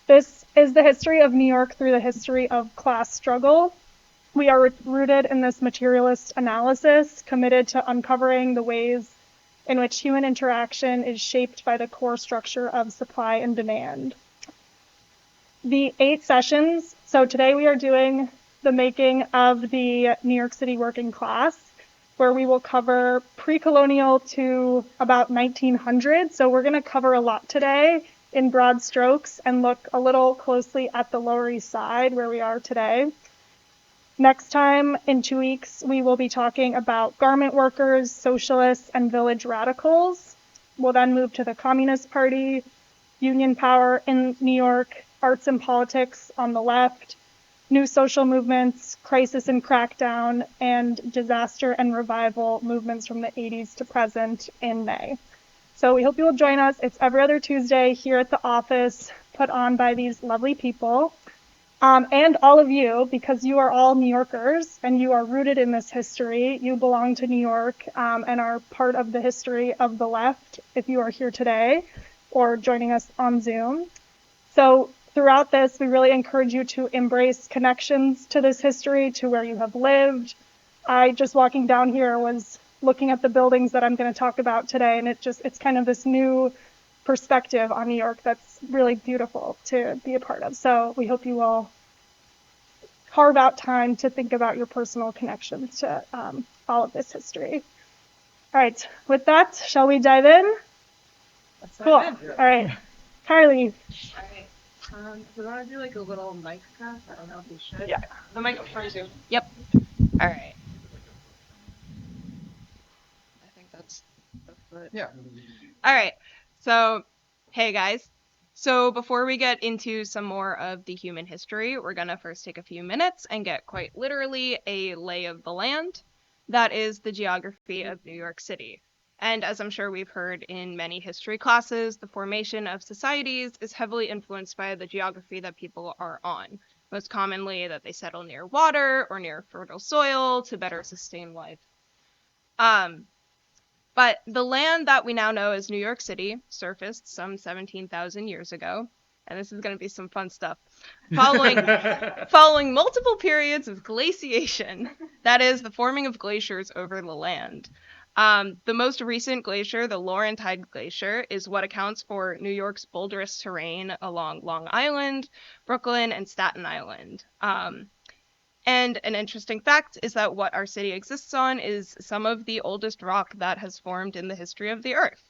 This is the history of New York through the history of class struggle. We are rooted in this materialist analysis, committed to uncovering the ways in which human interaction is shaped by the core structure of supply and demand. The 8 sessions, so today we are doing the making of the New York City working class, where we will cover pre-colonial to about 1900. So we're going to cover a lot today in broad strokes and look a little closely at the Lower East Side where we are today. Next time, in 2 weeks, we will be talking about garment workers, socialists, and village radicals. We'll then move to the Communist Party, union power in New York, arts and politics on the left, new social movements, crisis and crackdown, and disaster and revival movements from the 80s to present in May. So we hope you will join us. It's every other Tuesday here at the office, put on by these lovely people. And all of you, because you are all New Yorkers and you are rooted in this history. You belong to New York and are part of the history of the left if you are here today or joining us on Zoom. So throughout this, we really encourage you to embrace connections to this history, to where you have lived. I just walking down here was looking at the buildings that I'm going to talk about today, and it's kind of this new perspective on New York that's really beautiful to be a part of. So we hope you will carve out time to think about your personal connections to all of this history. All right, with that, shall we dive in? Cool. All right, Carly. All right. We want to do like a little mic craft. I don't know if we should. Yeah. The mic up front too. Yep. All right. I think that's it. Yeah. All right. So, hey guys. So before we get into some more of the human history, we're going to first take a few minutes and get quite literally a lay of the land. That is the geography of New York City. And as I'm sure we've heard in many history classes, the formation of societies is heavily influenced by the geography that people are on. Most commonly that they settle near water or near fertile soil to better sustain life. But the land that we now know as New York City surfaced some 17,000 years ago. And this is going to be some fun stuff. Following multiple periods of glaciation, that is, the forming of glaciers over the land. The most recent glacier, the Laurentide Glacier, is what accounts for New York's boulderous terrain along Long Island, Brooklyn, and Staten Island. And an interesting fact is that what our city exists on is some of the oldest rock that has formed in the history of the Earth.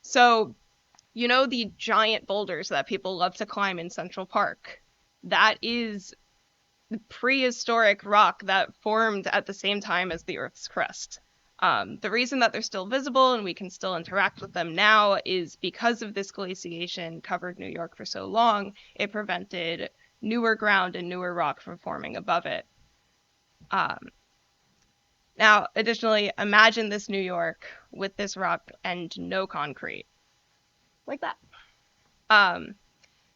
So, you know the giant boulders that people love to climb in Central Park? That is the prehistoric rock that formed at the same time as the Earth's crust. The reason that they're still visible and we can still interact with them now is because of this glaciation covered New York for so long, it prevented newer ground and newer rock from forming above it. Now, additionally, imagine this New York with this rock and no concrete. Like that.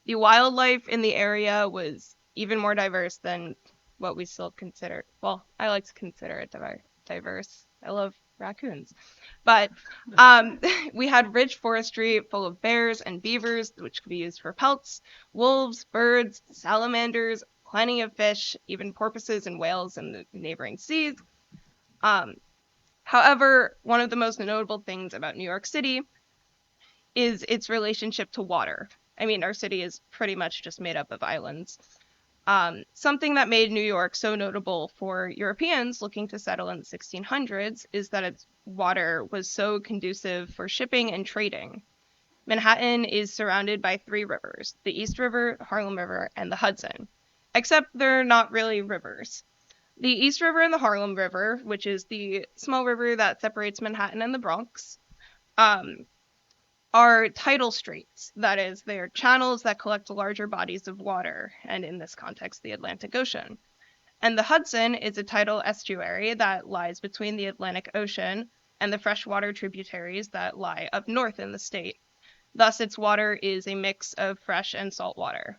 The wildlife in the area was even more diverse than what we still consider. Well, I like to consider it diverse. I love raccoons. But we had rich forestry full of bears and beavers, which could be used for pelts, wolves, birds, salamanders, plenty of fish, even porpoises and whales in the neighboring seas. However, one of the most notable things about New York City is its relationship to water. I mean, our city is pretty much just made up of islands. Something that made New York so notable for Europeans looking to settle in the 1600s is that its water was so conducive for shipping and trading. Manhattan is surrounded by 3 rivers, the East River, the Harlem River, and the Hudson. Except they're not really rivers. The East River and the Harlem River, which is the small river that separates Manhattan and the Bronx, are tidal straits. That is, they are channels that collect larger bodies of water, and in this context, the Atlantic Ocean. And the Hudson is a tidal estuary that lies between the Atlantic Ocean and the freshwater tributaries that lie up north in the state. Thus, its water is a mix of fresh and salt water.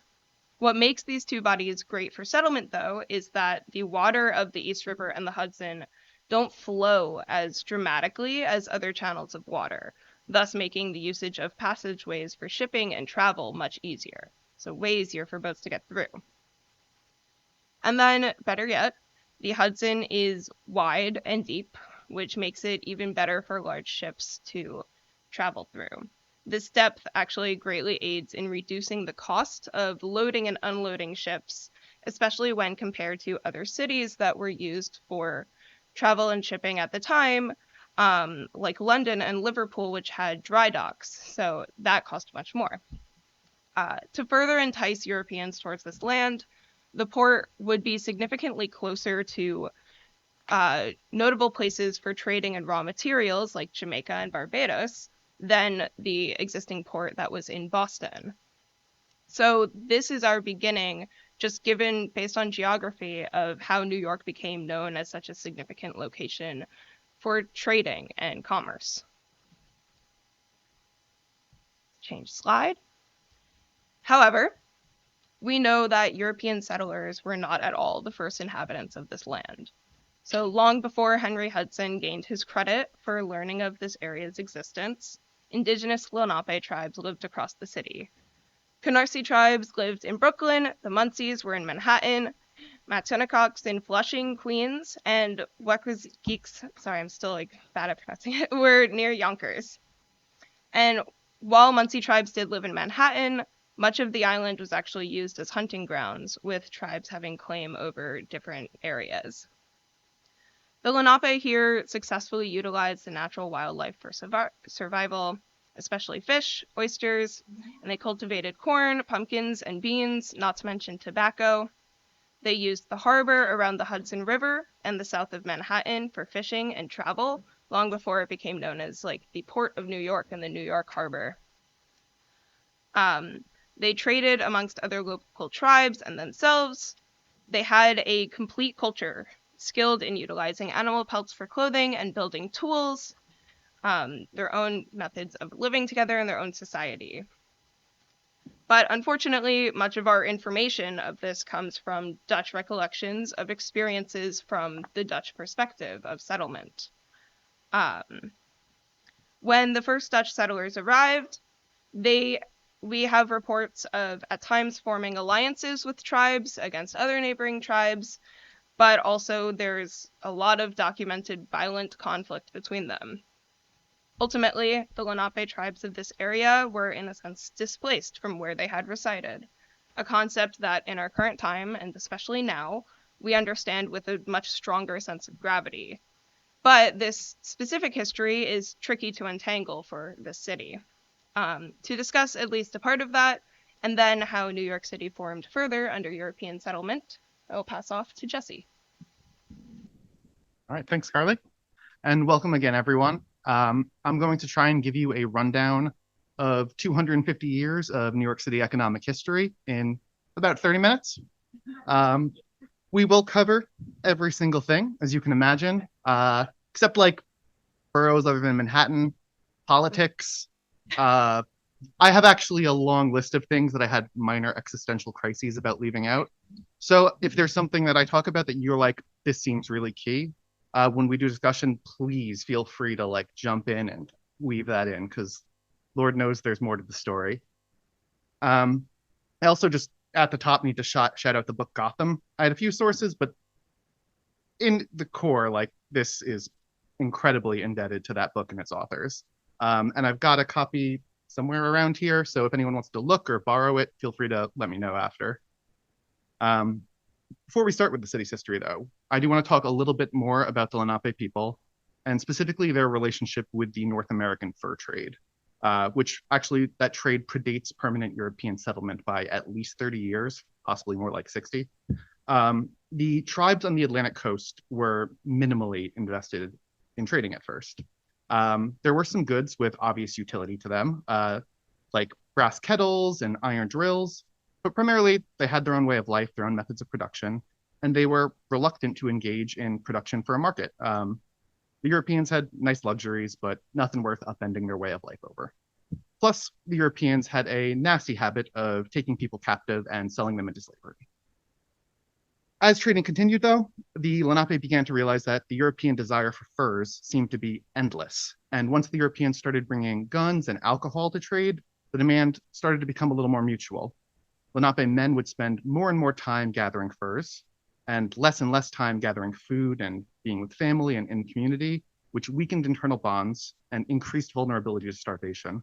What makes these 2 bodies great for settlement, though, is that the water of the East River and the Hudson don't flow as dramatically as other channels of water, thus making the usage of passageways for shipping and travel much easier. so way easier for boats to get through. And then, better yet, the Hudson is wide and deep, which makes it even better for large ships to travel through. This depth actually greatly aids in reducing the cost of loading and unloading ships, especially when compared to other cities that were used for travel and shipping at the time, like London and Liverpool, which had dry docks. So that cost much more. To further entice Europeans towards this land, the port would be significantly closer to notable places for trading and raw materials like Jamaica and Barbados than the existing port that was in Boston. So this is our beginning, just given based on geography, of how New York became known as such a significant location for trading and commerce. Change slide. However, we know that European settlers were not at all the first inhabitants of this land. So long before Henry Hudson gained his credit for learning of this area's existence, indigenous Lenape tribes lived across the city. Canarsie tribes lived in Brooklyn, the Munsees were in Manhattan, Matunicoks in Flushing, Queens, and Wekwageeks, sorry, I'm still bad at pronouncing it, were near Yonkers. And while Munsee tribes did live in Manhattan, much of the island was actually used as hunting grounds, with tribes having claim over different areas. The Lenape here successfully utilized the natural wildlife for survival, especially fish, oysters, and they cultivated corn, pumpkins, and beans, not to mention tobacco. They used the harbor around the Hudson River and the south of Manhattan for fishing and travel, long before it became known as the Port of New York and the New York Harbor. They traded amongst other local tribes and themselves. They had a complete culture, skilled in utilizing animal pelts for clothing and building tools, their own methods of living together in their own society. But unfortunately, much of our information of this comes from Dutch recollections of experiences from the Dutch perspective of settlement. When the first Dutch settlers arrived, we have reports of at times forming alliances with tribes against other neighboring tribes, but also there's a lot of documented violent conflict between them. Ultimately, the Lenape tribes of this area were, in a sense, displaced from where they had resided, a concept that in our current time, and especially now, we understand with a much stronger sense of gravity. But this specific history is tricky to untangle for this city. To discuss at least a part of that, and then how New York City formed further under European settlement, I will pass off to Jesse. All right, thanks, Carly. And welcome again, everyone. I'm going to try and give you a rundown of 250 years of New York City economic history in about 30 minutes. We will cover every single thing, as you can imagine, except boroughs other than Manhattan, politics. I have actually a long list of things that I had minor existential crises about leaving out. So if there's something that I talk about that you're like, this seems really key, when we do discussion, please feel free to jump in and weave that in, because Lord knows there's more to the story. I also just at the top need to shout out the book Gotham. I had a few sources, but in the core, this is incredibly indebted to that book and its authors. And I've got a copy somewhere around here, so if anyone wants to look or borrow it, feel free to let me know after. Before we start with the city's history, though, I do want to talk a little bit more about the Lenape people, and specifically their relationship with the North American fur trade, which actually, that trade predates permanent European settlement by at least 30 years, possibly more like 60. The tribes on the Atlantic coast were minimally invested in trading at first. There were some goods with obvious utility to them, like brass kettles and iron drills, but primarily they had their own way of life, their own methods of production, and they were reluctant to engage in production for a market. The Europeans had nice luxuries, but nothing worth upending their way of life over. Plus, the Europeans had a nasty habit of taking people captive and selling them into slavery. As trading continued, though, the Lenape began to realize that the European desire for furs seemed to be endless. And once the Europeans started bringing guns and alcohol to trade, the demand started to become a little more mutual. Lenape men would spend more and more time gathering furs and less time gathering food and being with family and in community, which weakened internal bonds and increased vulnerability to starvation.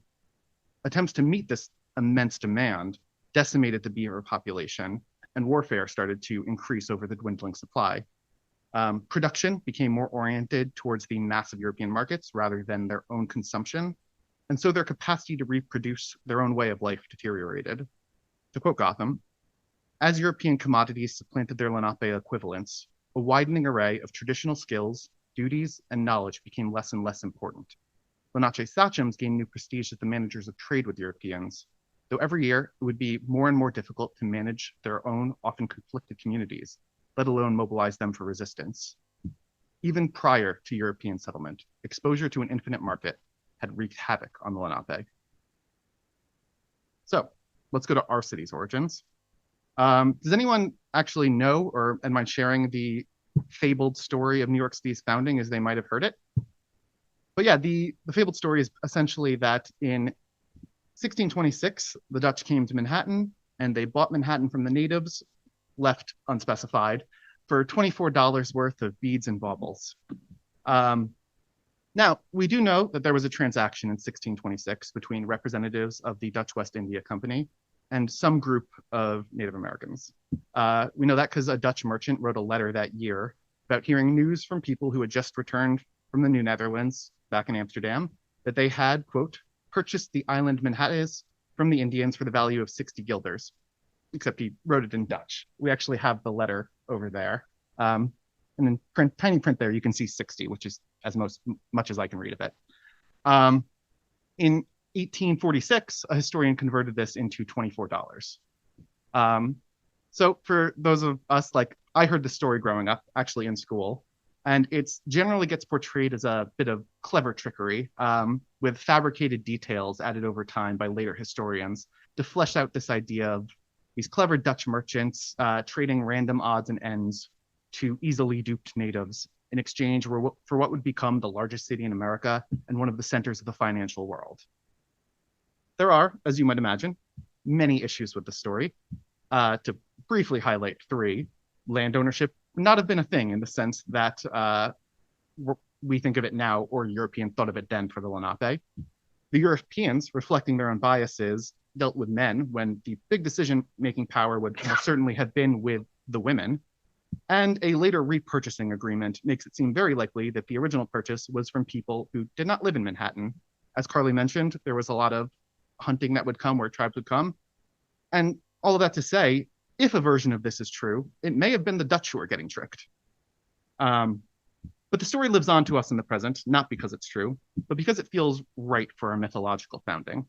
Attempts to meet this immense demand decimated the beaver population, and warfare started to increase over the dwindling supply. Production became more oriented towards the massive European markets rather than their own consumption, and so their capacity to reproduce their own way of life deteriorated. To quote Gotham, as European commodities supplanted their Lenape equivalents, a widening array of traditional skills, duties, and knowledge became less and less important. Lenape sachems gained new prestige as the managers of trade with Europeans, though every year it would be more and more difficult to manage their own often conflicted communities, let alone mobilize them for resistance. Even prior to European settlement, exposure to an infinite market had wreaked havoc on the Lenape. So let's go to our city's origins. Does anyone actually know or mind sharing the fabled story of New York City's founding as they might have heard it? But yeah, the fabled story is essentially that in 1626, the Dutch came to Manhattan and they bought Manhattan from the natives, left unspecified, for $24 worth of beads and baubles. Now, we do know that there was a transaction in 1626 between representatives of the Dutch West India Company and some group of Native Americans. We know that because a Dutch merchant wrote a letter that year about hearing news from people who had just returned from the New Netherlands back in Amsterdam that they had, quote, purchased the island Manhattan from the Indians for the value of 60 guilders, except he wrote it in Dutch. We actually have the letter over there. And in tiny print there, you can see 60, which is as much as I can read of it. In 1846, a historian converted this into $24. So for those of us, like I heard the story growing up, actually in school, and it generally gets portrayed as a bit of clever trickery with fabricated details added over time by later historians to flesh out this idea of these clever Dutch merchants trading random odds and ends to easily duped natives in exchange for what would become the largest city in America and one of the centers of the financial world. There are, as you might imagine, many issues with the story. To briefly highlight three, land ownership would not have been a thing in the sense that we think of it now or European thought of it then for the Lenape. The Europeans, reflecting their own biases, dealt with men when the big decision-making power would certainly have been with the women. And a later repurchasing agreement makes it seem very likely that the original purchase was from people who did not live in Manhattan. As Carly mentioned, there was a lot of hunting that would come where tribes would come. And all of that to say, if a version of this is true, it may have been the Dutch who were getting tricked. But the story lives on to us in the present, not because it's true, but because it feels right for our mythological founding.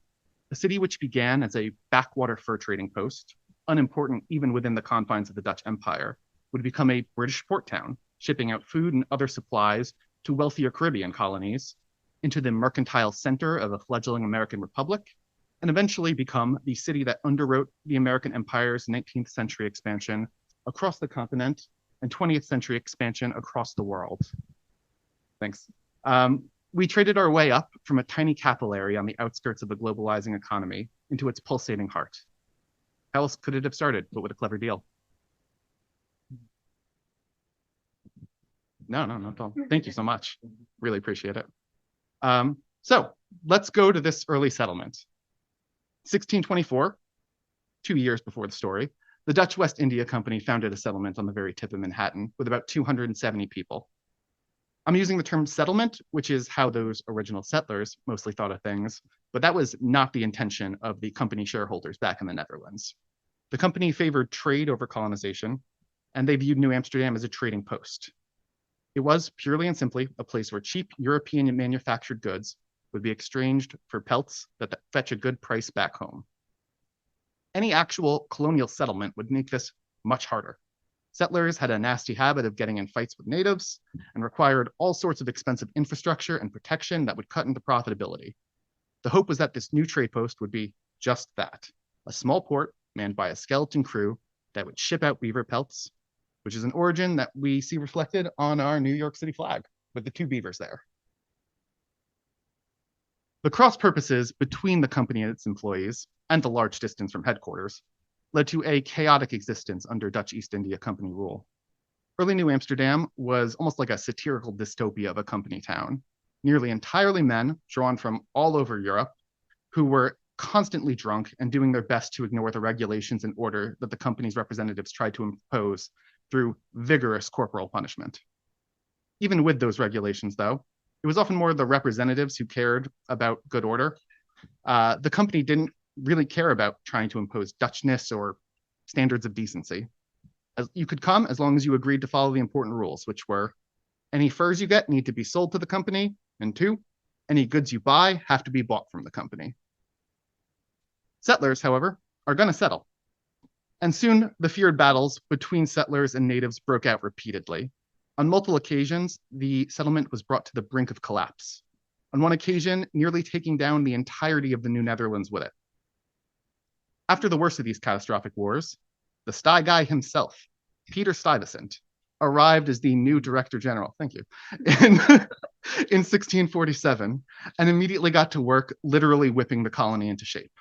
A city which began as a backwater fur trading post, unimportant even within the confines of the Dutch Empire, would become a British port town, shipping out food and other supplies to wealthier Caribbean colonies, into the mercantile center of a fledgling American republic, and eventually become the city that underwrote the American Empire's 19th century expansion across the continent and 20th century expansion across the world. Thanks. We traded our way up from a tiny capillary on the outskirts of a globalizing economy into its pulsating heart. How else could it have started but with a clever deal? No, not at all. Thank you so much. Really appreciate it. So let's go to this early settlement. 1624, 2 years before the story, the Dutch West India Company founded a settlement on the very tip of Manhattan with about 270 people. I'm using the term settlement, which is how those original settlers mostly thought of things, but that was not the intention of the company shareholders back in the Netherlands. The company favored trade over colonization, and they viewed New Amsterdam as a trading post. It was purely and simply a place where cheap European manufactured goods would be exchanged for pelts that fetch a good price back home. Any actual colonial settlement would make this much harder. Settlers had a nasty habit of getting in fights with natives and required all sorts of expensive infrastructure and protection that would cut into profitability. The hope was that this new trade post would be just that, a small port manned by a skeleton crew that would ship out beaver pelts, which is an origin that we see reflected on our New York City flag with the two beavers there. The cross purposes between the company and its employees, and the large distance from headquarters, led to a chaotic existence under Dutch East India Company rule. Early New Amsterdam was almost like a satirical dystopia of a company town, nearly entirely men drawn from all over Europe who were constantly drunk and doing their best to ignore the regulations and order that the company's representatives tried to impose through vigorous corporal punishment. Even with those regulations, though, it was often more the representatives who cared about good order. The company didn't really care about trying to impose Dutchness or standards of decency. You could come as long as you agreed to follow the important rules, which were any furs you get need to be sold to the company, and 2, any goods you buy have to be bought from the company. Settlers, however, are going to settle. And soon, the feared battles between settlers and natives broke out repeatedly. On multiple occasions, the settlement was brought to the brink of collapse. On one occasion, nearly taking down the entirety of the New Netherlands with it. After the worst of these catastrophic wars, the Sty Guy himself, Peter Stuyvesant, arrived as the new Director General, thank you, in 1647, and immediately got to work literally whipping the colony into shape.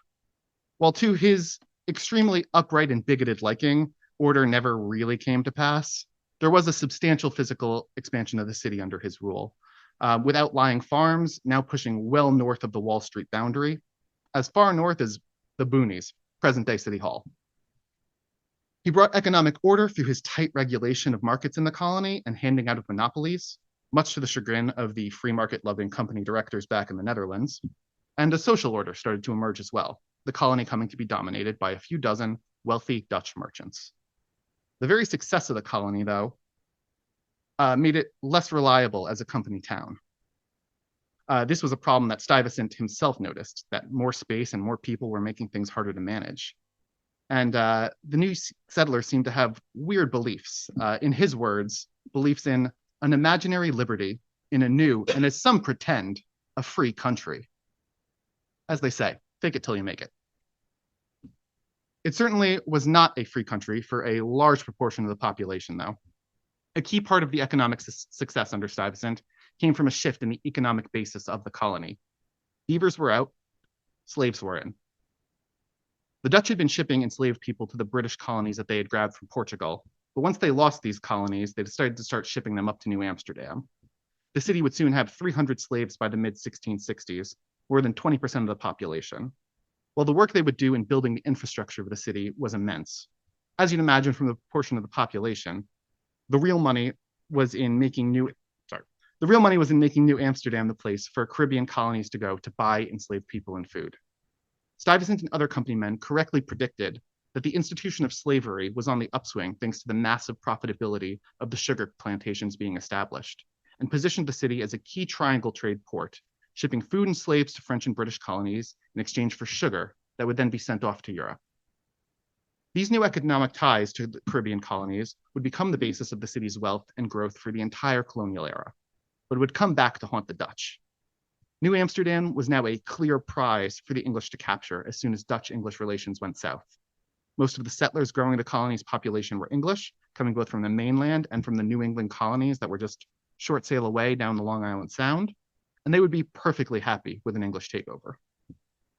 While to his extremely upright and bigoted liking, order never really came to pass, there was a substantial physical expansion of the city under his rule, with outlying farms now pushing well north of the Wall Street boundary, as far north as the boonies, present-day City Hall. He brought economic order through his tight regulation of markets in the colony and handing out of monopolies, much to the chagrin of the free market-loving company directors back in the Netherlands, and a social order started to emerge as well, the colony coming to be dominated by a few dozen wealthy Dutch merchants. The very success of the colony, though, made it less reliable as a company town. This was a problem that Stuyvesant himself noticed, that more space and more people were making things harder to manage. And the new settlers seemed to have weird beliefs. In his words, beliefs in an imaginary liberty in a new, and as some pretend, a free country. As they say, fake it till you make it. It certainly was not a free country for a large proportion of the population, though. A key part of the economic success under Stuyvesant came from a shift in the economic basis of the colony. Beavers were out, slaves were in. The Dutch had been shipping enslaved people to the British colonies that they had grabbed from Portugal, but once they lost these colonies, they decided to start shipping them up to New Amsterdam. The city would soon have 300 slaves by the mid-1660s, more than 20% of the population. While the work they would do in building the infrastructure of the city was immense. As you'd imagine from the portion of the population, the real money was in making New Amsterdam the place for Caribbean colonies to go to buy enslaved people and food. Stuyvesant and other company men correctly predicted that the institution of slavery was on the upswing thanks to the massive profitability of the sugar plantations being established, and positioned the city as a key triangle trade port, shipping food and slaves to French and British colonies in exchange for sugar that would then be sent off to Europe. These new economic ties to the Caribbean colonies would become the basis of the city's wealth and growth for the entire colonial era, but would come back to haunt the Dutch. New Amsterdam was now a clear prize for the English to capture as soon as Dutch-English relations went south. Most of the settlers growing the colony's population were English, coming both from the mainland and from the New England colonies that were just short sail away down the Long Island Sound, and they would be perfectly happy with an English takeover.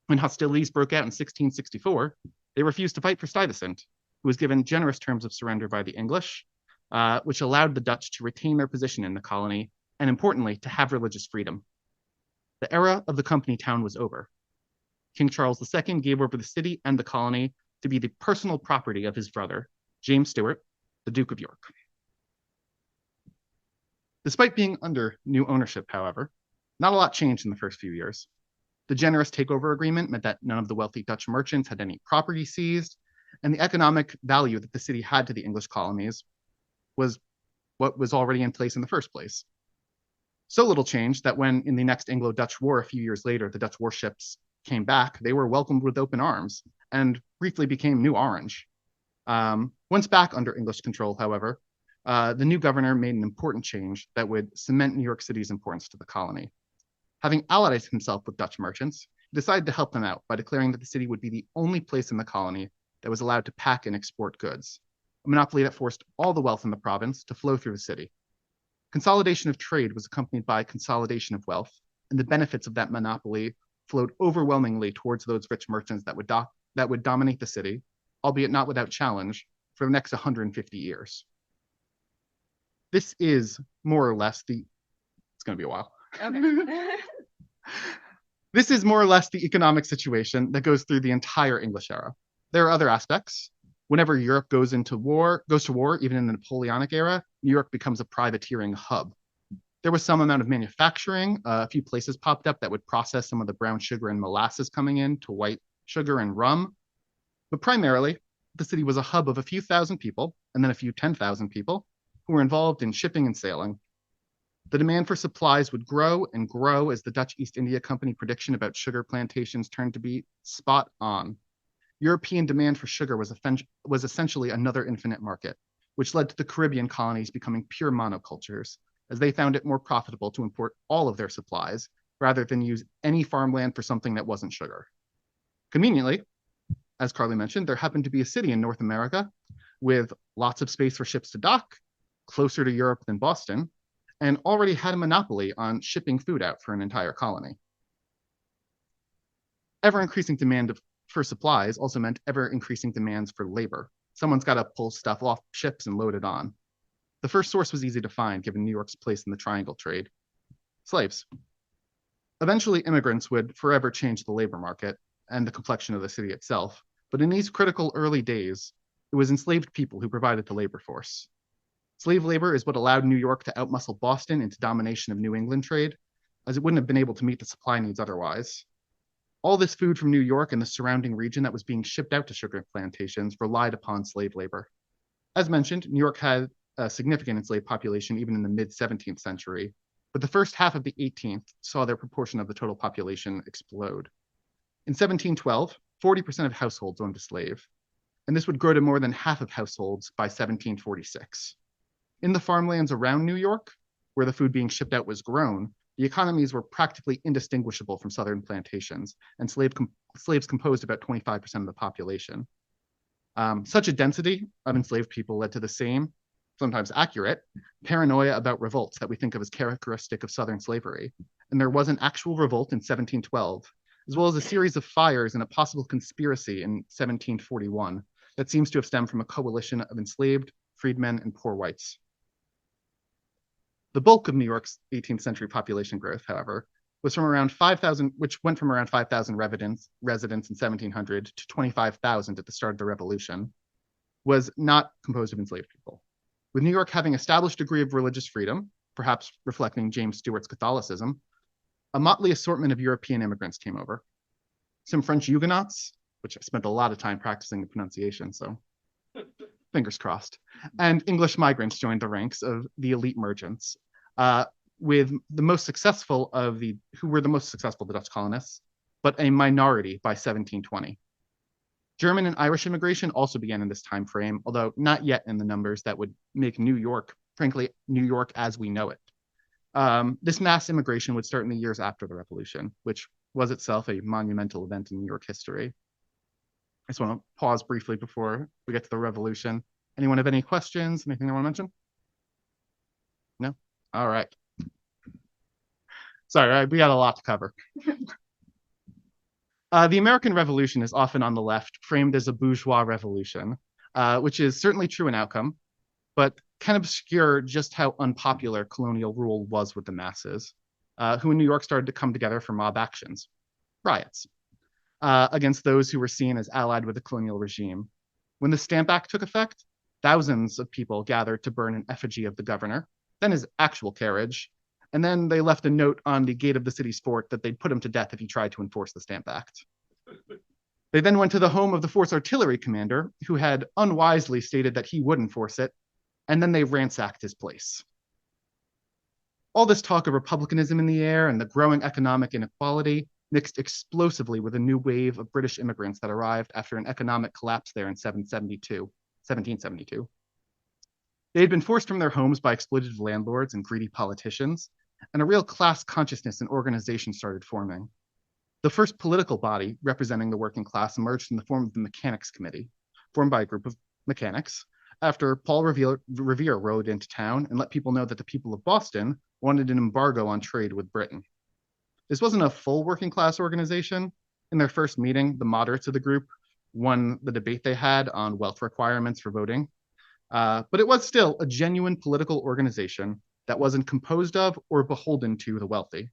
When hostilities broke out in 1664, they refused to fight for Stuyvesant, who was given generous terms of surrender by the English, which allowed the Dutch to retain their position in the colony, and importantly, to have religious freedom. The era of the company town was over. King Charles II gave over the city and the colony to be the personal property of his brother, James Stuart, the Duke of York. Despite being under new ownership, however, not a lot changed in the first few years. The generous takeover agreement meant that none of the wealthy Dutch merchants had any property seized, and the economic value that the city had to the English colonies was what was already in place in the first place. So little changed that when in the next Anglo-Dutch War a few years later, the Dutch warships came back, they were welcomed with open arms and briefly became New Orange. Once back under English control, however, the new governor made an important change that would cement New York City's importance to the colony. Having allied himself with Dutch merchants, he decided to help them out by declaring that the city would be the only place in the colony that was allowed to pack and export goods, a monopoly that forced all the wealth in the province to flow through the city. Consolidation of trade was accompanied by consolidation of wealth, and the benefits of that monopoly flowed overwhelmingly towards those rich merchants that would dominate the city, albeit not without challenge, for the next 150 years. This is more or less it's going to be a while. Okay. This is more or less the economic situation that goes through the entire English era. There are other aspects. Whenever Europe goes to war, even in the Napoleonic era, New York becomes a privateering hub. There was some amount of manufacturing. A few places popped up that would process some of the brown sugar and molasses coming in to white sugar and rum. But primarily, the city was a hub of a few thousand people, and then a few 10,000 people, who were involved in shipping and sailing. The demand for supplies would grow and grow as the Dutch East India Company prediction about sugar plantations turned to be spot on. European demand for sugar was essentially another infinite market, which led to the Caribbean colonies becoming pure monocultures, as they found it more profitable to import all of their supplies rather than use any farmland for something that wasn't sugar. Conveniently, as Carly mentioned, there happened to be a city in North America with lots of space for ships to dock, closer to Europe than Boston, and already had a monopoly on shipping food out for an entire colony. Ever-increasing demand for supplies also meant ever-increasing demands for labor. Someone's got to pull stuff off ships and load it on. The first source was easy to find, given New York's place in the triangle trade: slaves. Eventually, immigrants would forever change the labor market and the complexion of the city itself, but in these critical early days, it was enslaved people who provided the labor force. Slave labor is what allowed New York to outmuscle Boston into domination of New England trade, as it wouldn't have been able to meet the supply needs otherwise. All this food from New York and the surrounding region that was being shipped out to sugar plantations relied upon slave labor. As mentioned, New York had a significant enslaved population even in the mid-17th century, but the first half of the 18th saw their proportion of the total population explode. In 1712, 40% of households owned a slave, and this would grow to more than half of households by 1746. In the farmlands around New York, where the food being shipped out was grown, the economies were practically indistinguishable from southern plantations, and slaves composed about 25% of the population. Such a density of enslaved people led to the same, sometimes accurate, paranoia about revolts that we think of as characteristic of southern slavery. And there was an actual revolt in 1712, as well as a series of fires and a possible conspiracy in 1741 that seems to have stemmed from a coalition of enslaved, freedmen, and poor whites. The bulk of New York's 18th century population growth, however, was from around 5,000, which went from around 5,000 residents in 1700 to 25,000 at the start of the Revolution, was not composed of enslaved people. With New York having established a degree of religious freedom, perhaps reflecting James Stewart's Catholicism, a motley assortment of European immigrants came over. Some French Huguenots, which I spent a lot of time practicing the pronunciation, so fingers crossed, and English migrants joined the ranks of the elite merchants, with the most successful of the Dutch colonists, but a minority by 1720. German and Irish immigration also began in this time frame, although not yet in the numbers that would make New York, frankly, New York as we know it. This mass immigration would start in the years after the Revolution, which was itself a monumental event in New York history. I just want to pause briefly before we get to the Revolution. Anyone have any questions? Anything I want to mention? No? All right. Sorry, we got a lot to cover. The American Revolution is often on the left framed as a bourgeois revolution, which is certainly true in outcome, but can obscure just how unpopular colonial rule was with the masses, who in New York started to come together for mob actions, riots, against those who were seen as allied with the colonial regime. When the Stamp Act took effect, thousands of people gathered to burn an effigy of the governor, then his actual carriage, and then they left a note on the gate of the city's fort that they'd put him to death if he tried to enforce the Stamp Act. They then went to the home of the fort's artillery commander, who had unwisely stated that he would enforce it, and then they ransacked his place. All this talk of republicanism in the air and the growing economic inequality mixed explosively with a new wave of British immigrants that arrived after an economic collapse there in 1772. They had been forced from their homes by exploitative landlords and greedy politicians, and a real class consciousness and organization started forming. The first political body representing the working class emerged in the form of the Mechanics Committee, formed by a group of mechanics, after Paul Revere rode into town and let people know that the people of Boston wanted an embargo on trade with Britain. This wasn't a full working class organization. In their first meeting, the moderates of the group won the debate they had on wealth requirements for voting. But it was still a genuine political organization that wasn't composed of or beholden to the wealthy.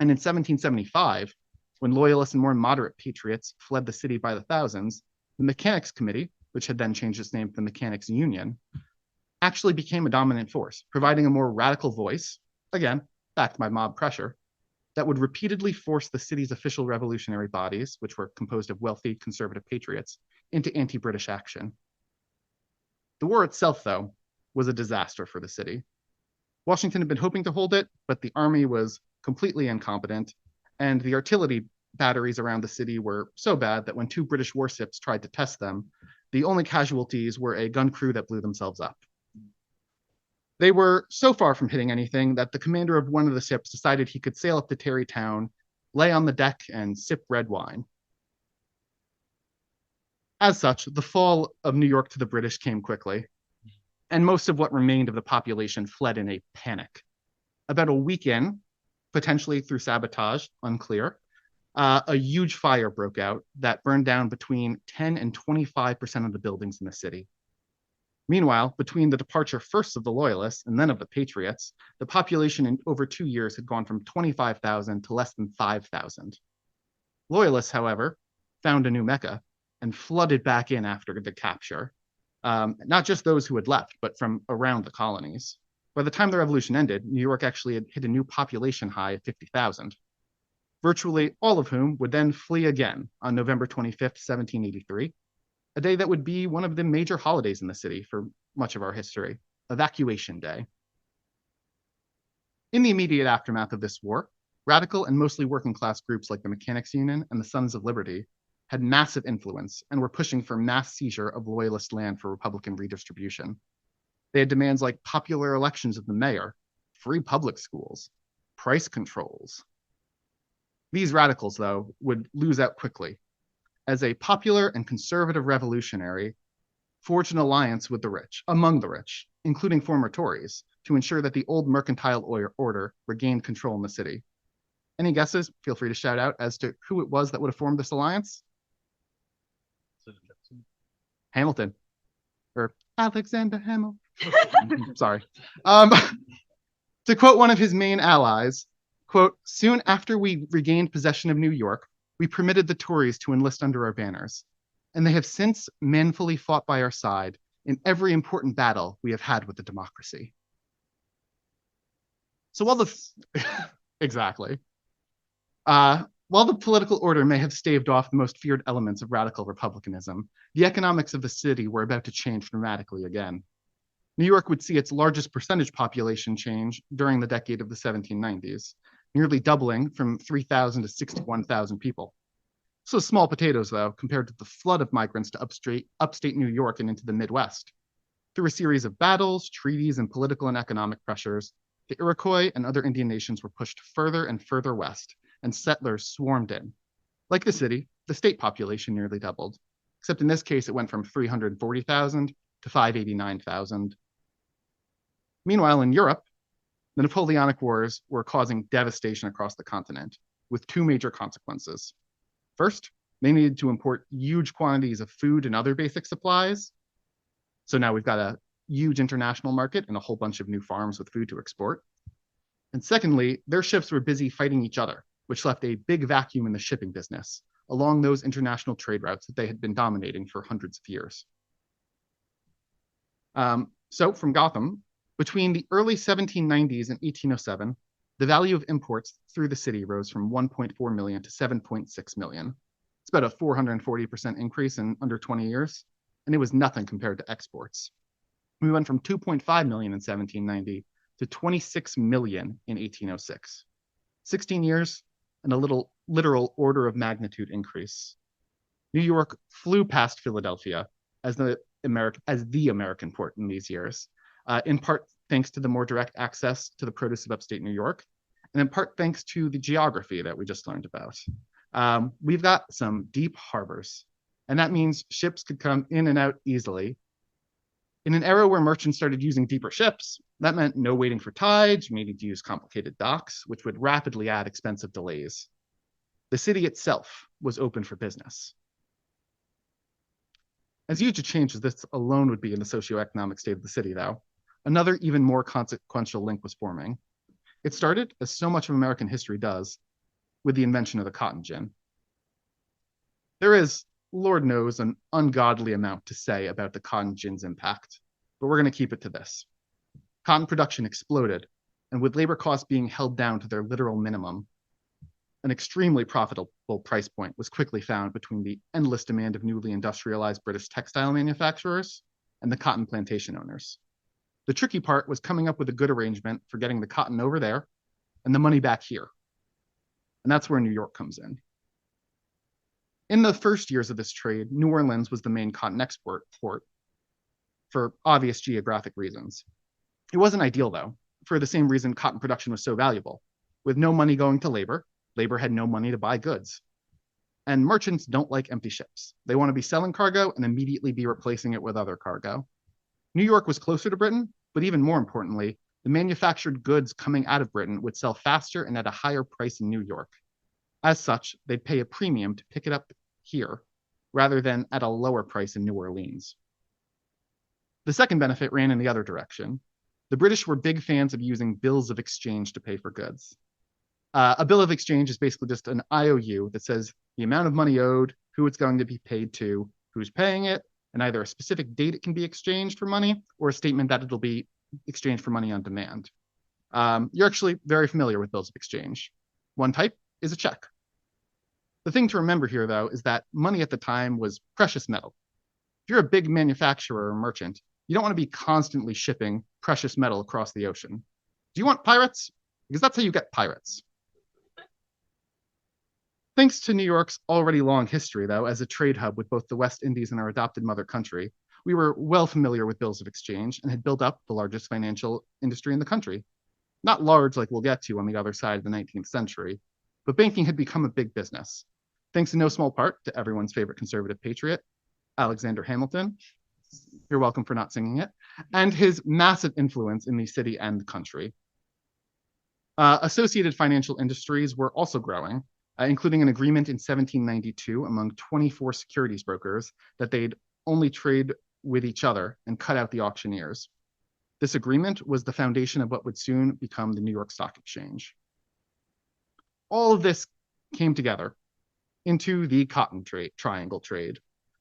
And in 1775, when loyalists and more moderate patriots fled the city by the thousands, the Mechanics' Committee, which had then changed its name to the Mechanics' Union, actually became a dominant force, providing a more radical voice, again, backed by mob pressure, that would repeatedly force the city's official revolutionary bodies, which were composed of wealthy conservative patriots, into anti-British action. The war itself, though, was a disaster for the city. Washington had been hoping to hold it, but the army was completely incompetent, and the artillery batteries around the city were so bad that when two British warships tried to test them, the only casualties were a gun crew that blew themselves up. They were so far from hitting anything that the commander of one of the ships decided he could sail up to Tarrytown, lay on the deck, and sip red wine. As such, the fall of New York to the British came quickly, and most of what remained of the population fled in a panic. About a week in, potentially through sabotage, unclear, a huge fire broke out that burned down between 10 and 25% of the buildings in the city. Meanwhile, between the departure first of the Loyalists and then of the Patriots, the population in over 2 years had gone from 25,000 to less than 5,000. Loyalists, however, found a new Mecca and flooded back in after the capture. Not just those who had left, but from around the colonies. By the time the revolution ended, New York actually had hit a new population high of 50,000, virtually all of whom would then flee again on November 25th, 1783, a day that would be one of the major holidays in the city for much of our history, Evacuation Day. In the immediate aftermath of this war, radical and mostly working class groups like the Mechanics' Union and the Sons of Liberty had massive influence and were pushing for mass seizure of Loyalist land for Republican redistribution. They had demands like popular elections of the mayor, free public schools, price controls. These radicals, though, would lose out quickly, as a popular and conservative revolutionary forged an alliance with the rich, among the rich, including former Tories, to ensure that the old mercantile order regained control in the city. Any guesses? Feel free to shout out as to who it was that would have formed this alliance. Hamilton, or Alexander Hamilton. Sorry. To quote one of his main allies, quote, "Soon after we regained possession of New York, we permitted the Tories to enlist under our banners, and they have since manfully fought by our side in every important battle we have had with the democracy." So while exactly. While the political order may have staved off the most feared elements of radical republicanism, the economics of the city were about to change dramatically again. New York would see its largest percentage population change during the decade of the 1790s, nearly doubling from 3,000 to 61,000 people. So small potatoes, though, compared to the flood of migrants to upstate New York and into the Midwest. Through a series of battles, treaties, and political and economic pressures, the Iroquois and other Indian nations were pushed further and further west, and settlers swarmed in. Like the city, the state population nearly doubled, except in this case it went from 340,000 to 589,000. Meanwhile, in Europe, the Napoleonic Wars were causing devastation across the continent, with two major consequences. First, they needed to import huge quantities of food and other basic supplies. So now we've got a huge international market and a whole bunch of new farms with food to export. And secondly, their ships were busy fighting each other, which left a big vacuum in the shipping business along those international trade routes that they had been dominating for hundreds of years. So from Gotham, between the early 1790s and 1807, the value of imports through the city rose from 1.4 million to 7.6 million. It's about a 440% increase in under 20 years, and it was nothing compared to exports. We went from 2.5 million in 1790 to 26 million in 1806. 16 years and a little literal order of magnitude increase. New York flew past Philadelphia as the American port in these years, in part thanks to the more direct access to the produce of upstate New York, and in part thanks to the geography that we just learned about. We've got some deep harbors, and that means ships could come in and out easily. In an era where merchants started using deeper ships, that meant no waiting for tides, needing to use complicated docks, which would rapidly add expensive delays. The city itself was open for business. As huge a change as this alone would be in the socioeconomic state of the city, though, another even more consequential link was forming. It started, as so much of American history does, with the invention of the cotton gin. There is, Lord knows, an ungodly amount to say about the cotton gin's impact, but we're going to keep it to this. Cotton production exploded, and with labor costs being held down to their literal minimum, an extremely profitable price point was quickly found between the endless demand of newly industrialized British textile manufacturers and the cotton plantation owners. The tricky part was coming up with a good arrangement for getting the cotton over there and the money back here. And that's where New York comes in. In the first years of this trade, New Orleans was the main cotton export port for obvious geographic reasons. It wasn't ideal, though, for the same reason cotton production was so valuable. With no money going to labor, labor had no money to buy goods. And merchants don't like empty ships. They want to be selling cargo and immediately be replacing it with other cargo. New York was closer to Britain, but even more importantly, the manufactured goods coming out of Britain would sell faster and at a higher price in New York. As such, they'd pay a premium to pick it up here, rather than at a lower price in New Orleans. The second benefit ran in the other direction. The British were big fans of using bills of exchange to pay for goods. A bill of exchange is basically just an IOU that says the amount of money owed, who it's going to be paid to, who's paying it, and either a specific date it can be exchanged for money or a statement that it'll be exchanged for money on demand. You're actually very familiar with bills of exchange. One type is a check. The thing to remember here, though, is that money at the time was precious metal. If you're a big manufacturer or merchant, you don't want to be constantly shipping precious metal across the ocean. Do you want pirates? Because that's how you get pirates. Thanks to New York's already long history, though, as a trade hub with both the West Indies and our adopted mother country, we were well familiar with bills of exchange and had built up the largest financial industry in the country. Not large like we'll get to on the other side of the 19th century, but banking had become a big business, thanks in no small part to everyone's favorite conservative patriot, Alexander Hamilton. You're welcome for not singing it, and his massive influence in the city and country. Associated financial industries were also growing, including an agreement in 1792 among 24 securities brokers that they'd only trade with each other and cut out the auctioneers. This agreement was the foundation of what would soon become the New York Stock Exchange. All of this came together into the cotton triangle trade,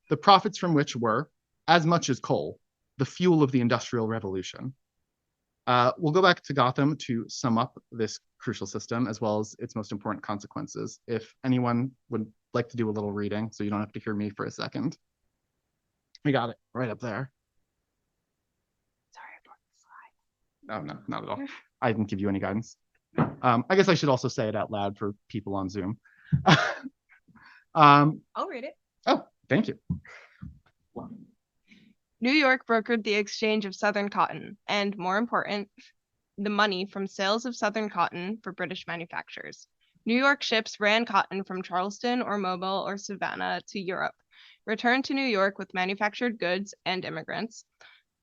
the profits from which were, as much as coal, the fuel of the Industrial Revolution. We'll go back to Gotham to sum up this crucial system as well as its most important consequences. If anyone would like to do a little reading, so you don't have to hear me for a second. We got it right up there. Sorry, I brought the slide. Oh, no, not at all. I didn't give you any guidance. I guess I should also say it out loud for people on Zoom. I'll read it. Oh, thank you. New York brokered the exchange of Southern cotton and, more important, the money from sales of Southern cotton for British manufacturers. New York ships ran cotton from Charleston or Mobile or Savannah to Europe, returned to New York with manufactured goods and immigrants,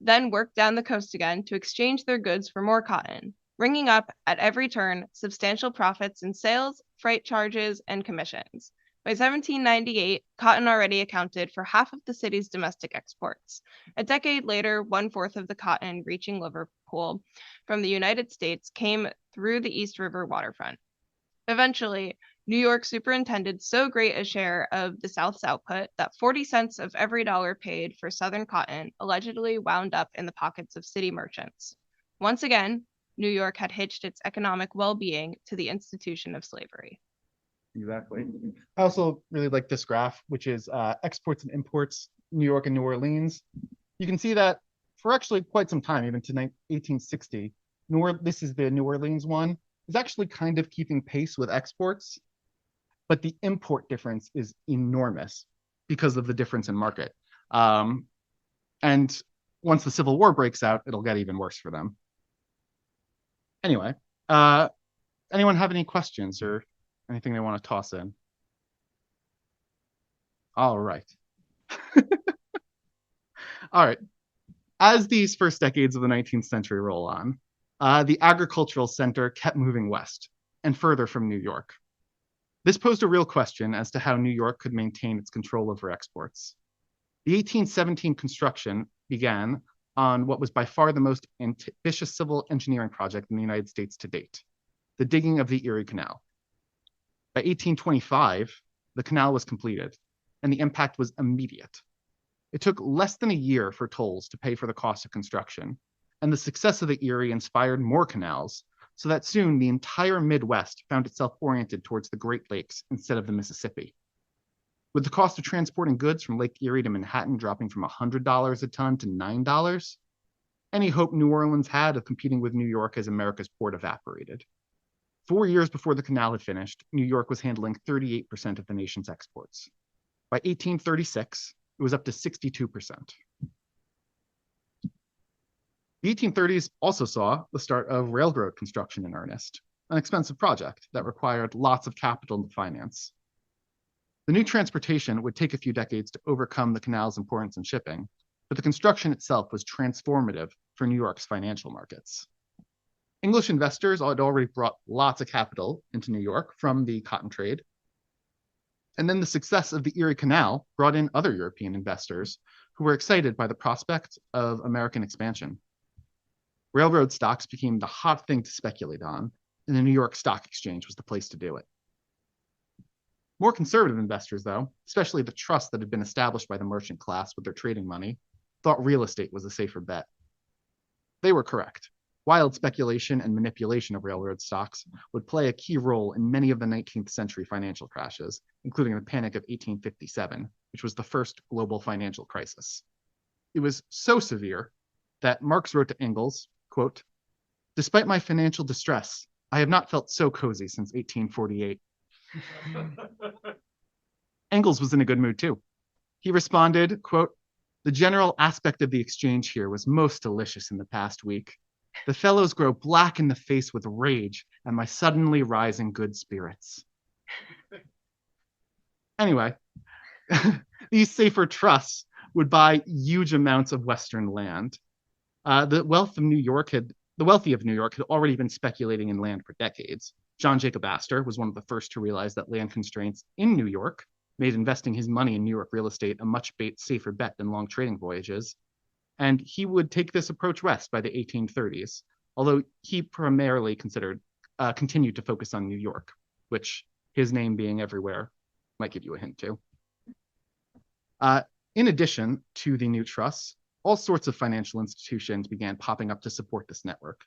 then worked down the coast again to exchange their goods for more cotton, bringing up at every turn substantial profits in sales, freight charges, and commissions. By 1798, cotton already accounted for half of the city's domestic exports. A decade later, 1/4 of the cotton reaching Liverpool from the United States came through the East River waterfront. Eventually, New York superintended so great a share of the South's output that 40 cents of every dollar paid for Southern cotton allegedly wound up in the pockets of city merchants. Once again, New York had hitched its economic well-being to the institution of slavery. Exactly. I also really like this graph, which is exports and imports, New York and New Orleans. You can see that for actually quite some time, even to 1860, this is the New Orleans one, is actually kind of keeping pace with exports, but the import difference is enormous because of the difference in market. And once the Civil War breaks out, it'll get even worse for them. Anyway, anyone have any questions or anything they want to toss in? All right. All right. As these first decades of the 19th century roll on, the agricultural center kept moving west and further from New York. This posed a real question as to how New York could maintain its control over exports. The 1817 construction began on what was by far the most ambitious civil engineering project in the United States to date, the digging of the Erie Canal. By 1825, the canal was completed, and the impact was immediate. It took less than a year for tolls to pay for the cost of construction, and the success of the Erie inspired more canals, so that soon the entire Midwest found itself oriented towards the Great Lakes instead of the Mississippi. With the cost of transporting goods from Lake Erie to Manhattan dropping from $100 a ton to $9, any hope New Orleans had of competing with New York as America's port evaporated. 4 years before the canal had finished, New York was handling 38% of the nation's exports. By 1836, it was up to 62%. The 1830s also saw the start of railroad construction in earnest, an expensive project that required lots of capital to finance. The new transportation would take a few decades to overcome the canal's importance in shipping, but the construction itself was transformative for New York's financial markets. English investors had already brought lots of capital into New York from the cotton trade. And then the success of the Erie Canal brought in other European investors who were excited by the prospect of American expansion. Railroad stocks became the hot thing to speculate on, and the New York Stock Exchange was the place to do it. More conservative investors, though, especially the trust that had been established by the merchant class with their trading money, thought real estate was a safer bet. They were correct. Wild speculation and manipulation of railroad stocks would play a key role in many of the 19th century financial crashes, including the Panic of 1857, which was the first global financial crisis. It was so severe that Marx wrote to Engels, quote, "Despite my financial distress, I have not felt so cozy since 1848. Engels was in a good mood too. He responded, quote, "The general aspect of the exchange here was most delicious in the past week. The fellows grow black in the face with rage and my suddenly rising good spirits." Anyway, these safer trusts would buy huge amounts of Western land. The wealthy of New York had already been speculating in land for decades. John Jacob Astor was one of the first to realize that land constraints in New York made investing his money in New York real estate a much safer bet than long trading voyages. And he would take this approach west by the 1830s, although he primarily continued to focus on New York, which his name being everywhere might give you a hint to. In addition to the new trusts, all sorts of financial institutions began popping up to support this network.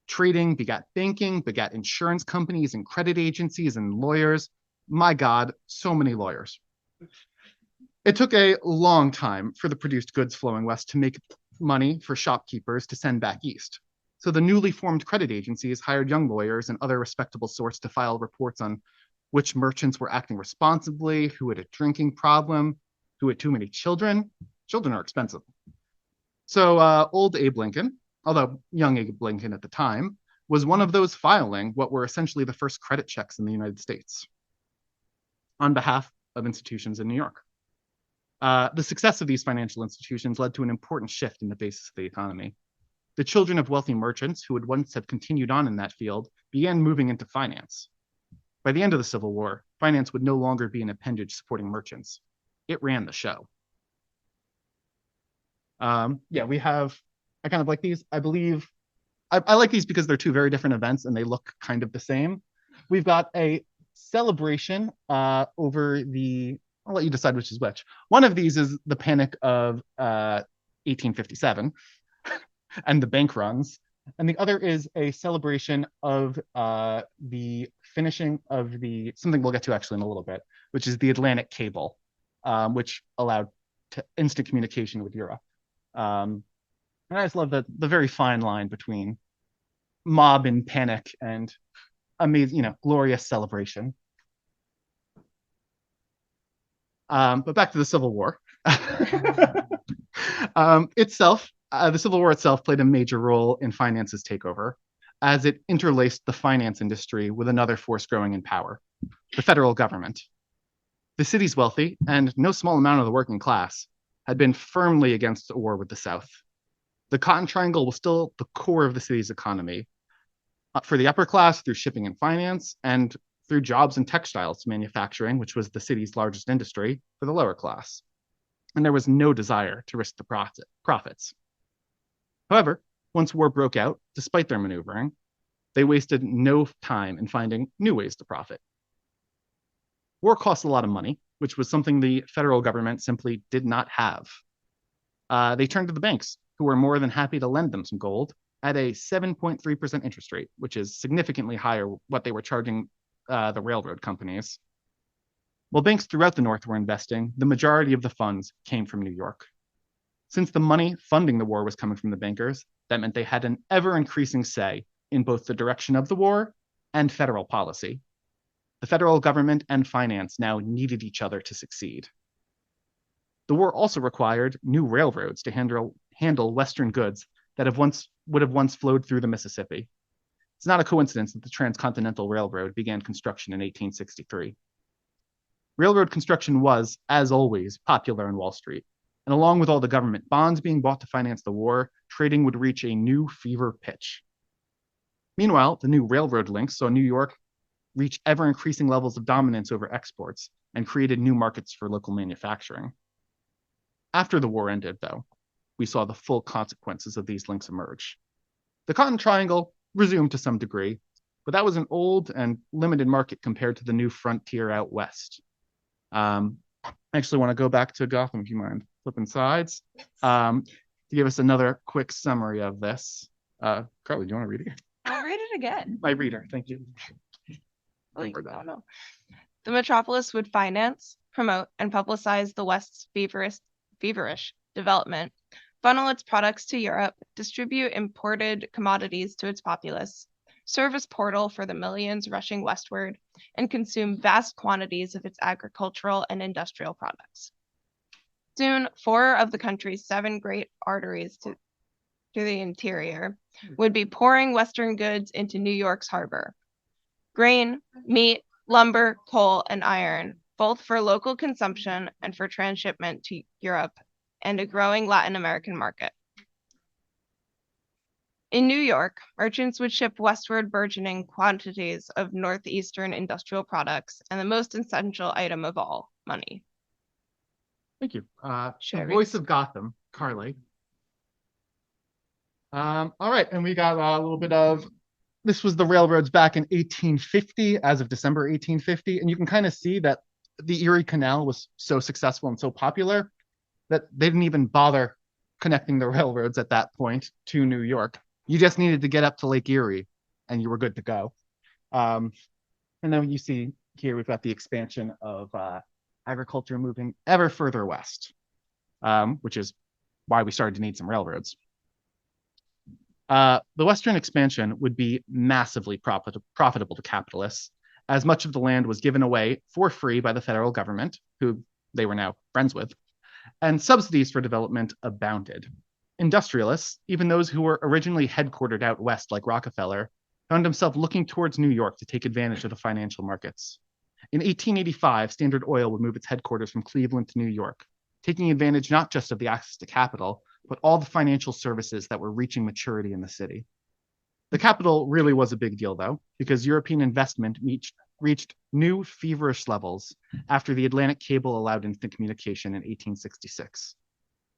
Trading begat banking, begat insurance companies and credit agencies and lawyers. My God, so many lawyers. It took a long time for the produced goods flowing west to make money for shopkeepers to send back east. So the newly formed credit agencies hired young lawyers and other respectable sorts to file reports on which merchants were acting responsibly, who had a drinking problem, who had too many children. Children are expensive. So old Abe Lincoln, although young Abe Lincoln at the time, was one of those filing what were essentially the first credit checks in the United States on behalf of institutions in New York. The success of these financial institutions led to an important shift in the basis of the economy. The children of wealthy merchants who would once have continued on in that field began moving into finance. By the end of the Civil War, finance would no longer be an appendage supporting merchants. It ran the show. We have, I kind of like these. I believe, I like these because they're two very different events and they look kind of the same. We've got a celebration over the, I'll let you decide which is which. One of these is the Panic of 1857 and the bank runs. And the other is a celebration of the finishing of something we'll get to actually in a little bit, which is the Atlantic Cable, which allowed instant communication with Europe. And I just love the very fine line between mob and panic and amazing, glorious celebration. But back to the Civil War. The Civil War itself played a major role in finance's takeover, as it interlaced the finance industry with another force growing in power, the federal government. The city's wealthy, and no small amount of the working class, had been firmly against a war with the South. The Cotton Triangle was still the core of the city's economy. For the upper class, through shipping and finance, and through jobs in textiles manufacturing, which was the city's largest industry, for the lower class. and there was no desire to risk the profits. However, once war broke out, despite their maneuvering, they wasted no time in finding new ways to profit. War costs a lot of money, which was something the federal government simply did not have. They turned to the banks, who were more than happy to lend them some gold at a 7.3% interest rate, which is significantly higher what they were charging the railroad companies. While banks throughout the North were investing, the majority of the funds came from New York. Since the money funding the war was coming from the bankers, that meant they had an ever-increasing say in both the direction of the war and federal policy. The federal government and finance now needed each other to succeed. The war also required new railroads to handle Western goods that would have once flowed through the Mississippi. It's not a coincidence that the Transcontinental Railroad began construction in 1863. Railroad construction was, as always, popular on Wall Street. And along with all the government bonds being bought to finance the war, trading would reach a new fever pitch. Meanwhile, the new railroad links saw New York reach ever-increasing levels of dominance over exports and created new markets for local manufacturing. After the war ended, though, we saw the full consequences of these links emerge. The Cotton Triangle resumed to some degree, but that was an old and limited market compared to the new frontier out west. I actually want to go back to Gotham, if you mind flipping sides, to give us another quick summary of this. Carly, do you want to read it? I'll read it again. My reader, thank you. The metropolis would finance, promote, and publicize the West's feverish development, funnel its products to Europe, distribute imported commodities to its populace, serve as portal for the millions rushing westward, and consume vast quantities of its agricultural and industrial products. Soon, 4 of the country's 7 great arteries to the interior would be pouring Western goods into New York's harbor. Grain, meat, lumber, coal, and iron, both for local consumption and for transshipment to Europe and a growing Latin American market. In New York, merchants would ship westward burgeoning quantities of northeastern industrial products and the most essential item of all, money. Thank you. The voice of Gotham, Carly. All right, and we got a little bit of, this was the railroads back in 1850, as of December 1850, and you can kind of see that the Erie Canal was so successful and so popular that they didn't even bother connecting the railroads at that point to New York. You just needed to get up to Lake Erie and you were good to go. And then you see here, we've got the expansion of agriculture moving ever further west, which is why we started to need some railroads. The Western expansion would be massively profitable to capitalists, as much of the land was given away for free by the federal government, who they were now friends with, and subsidies for development abounded. Industrialists, even those who were originally headquartered out west like Rockefeller, found themselves looking towards New York to take advantage of the financial markets. In 1885, Standard Oil would move its headquarters from Cleveland to New York, taking advantage not just of the access to capital, but all the financial services that were reaching maturity in the city. The capital really was a big deal, though, because European investment reached new feverish levels after the Atlantic cable allowed instant communication in 1866.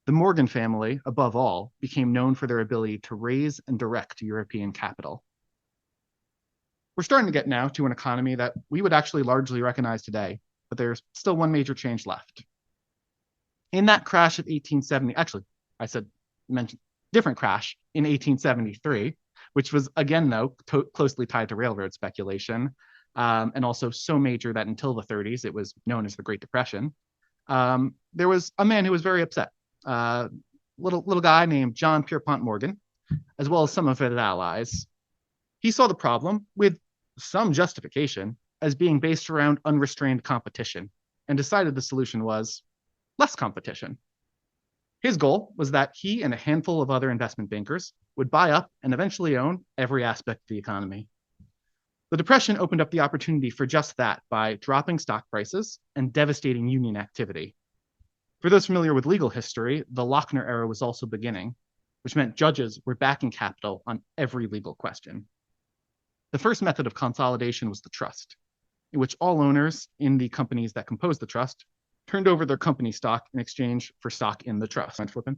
The Morgan family, above all, became known for their ability to raise and direct European capital. We're starting to get now to an economy that we would actually largely recognize today, but there's still one major change left. In that crash of 1870, actually, mentioned different crash in 1873, which was, again, though, closely tied to railroad speculation, and also so major that until the 30s, it was known as the Great Depression. There was a man who was very upset, little guy named John Pierpont Morgan, as well as some of his allies. He saw the problem, with some justification, as being based around unrestrained competition, and decided the solution was less competition. His goal was that he and a handful of other investment bankers would buy up and eventually own every aspect of the economy. The Depression opened up the opportunity for just that by dropping stock prices and devastating union activity. For those familiar with legal history, the Lochner era was also beginning, which meant judges were backing capital on every legal question. The first method of consolidation was the trust, in which all owners in the companies that composed the trust turned over their company stock in exchange for stock in the trust. Mind flipping?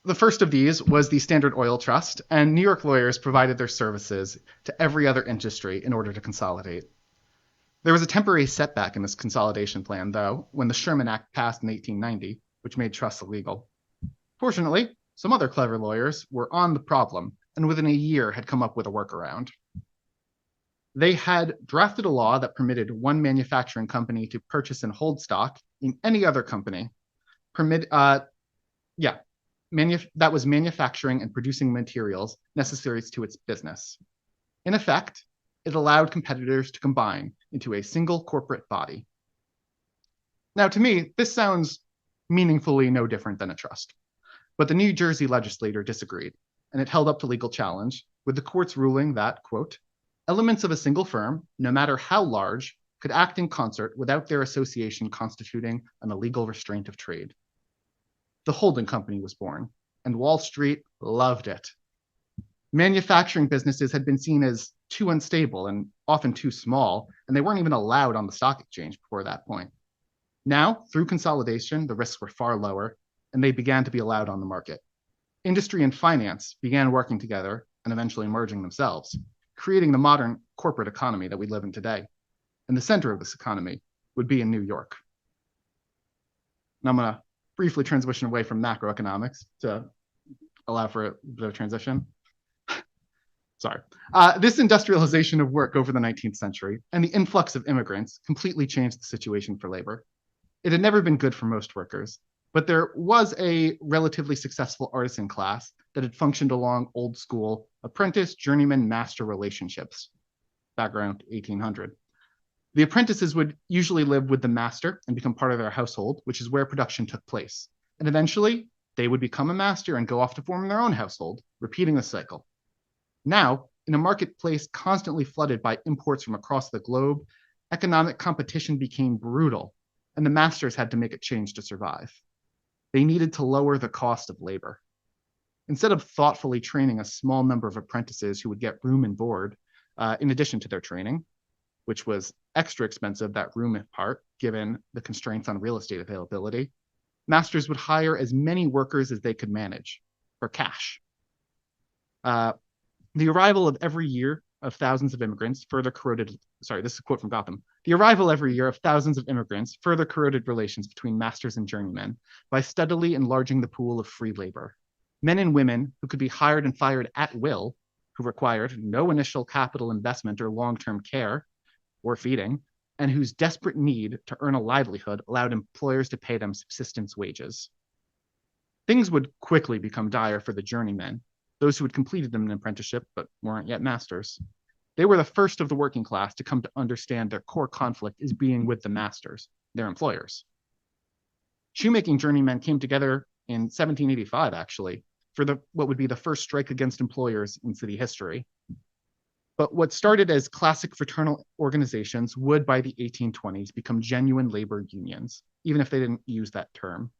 The first of these was the Standard Oil Trust, and New York lawyers provided their services to every other industry in order to consolidate. There was a temporary setback in this consolidation plan, though, when the Sherman Act passed in 1890, which made trusts illegal. Fortunately, some other clever lawyers were on the problem, and within a year had come up with a workaround. They had drafted a law that permitted one manufacturing company to purchase and hold stock in any other company. That was manufacturing and producing materials necessary to its business. In effect, it allowed competitors to combine into a single corporate body. Now, to me, this sounds meaningfully no different than a trust. But the New Jersey legislature disagreed, and it held up to legal challenge, with the court's ruling that, quote, elements of a single firm, no matter how large, could act in concert without their association constituting an illegal restraint of trade. The holding company was born, and Wall Street loved it. Manufacturing businesses had been seen as too unstable and often too small, and they weren't even allowed on the stock exchange before that point. Now, through consolidation, the risks were far lower, and they began to be allowed on the market. Industry and finance began working together and eventually merging themselves, creating the modern corporate economy that we live in today. And the center of this economy would be in New York. Now I'm going to briefly transition away from macroeconomics to allow for a bit of transition. Sorry. This industrialization of work over the 19th century and the influx of immigrants completely changed the situation for labor. It had never been good for most workers, but there was a relatively successful artisan class that had functioned along old school apprentice, journeyman, master relationships, background 1800. The apprentices would usually live with the master and become part of their household, which is where production took place. And eventually, they would become a master and go off to form their own household, repeating the cycle. Now, in a marketplace constantly flooded by imports from across the globe, economic competition became brutal, and the masters had to make a change to survive. They needed to lower the cost of labor. Instead of thoughtfully training a small number of apprentices who would get room and board, in addition to their training, which was extra expensive, that room part, given the constraints on real estate availability, masters would hire as many workers as they could manage for cash. The arrival of every year of thousands of immigrants further corroded, sorry, this is a quote from Gotham. The arrival every year of thousands of immigrants further corroded relations between masters and journeymen by steadily enlarging the pool of free labor. Men and women who could be hired and fired at will, who required no initial capital investment or long-term care or feeding, and whose desperate need to earn a livelihood allowed employers to pay them subsistence wages. Things would quickly become dire for the journeymen, those who had completed an apprenticeship but weren't yet masters. They were the first of the working class to come to understand their core conflict is being with the masters, their employers. Shoemaking journeymen came together in 1785, actually, for what would be the first strike against employers in city history. But what started as classic fraternal organizations would, by the 1820s, become genuine labor unions, even if they didn't use that term.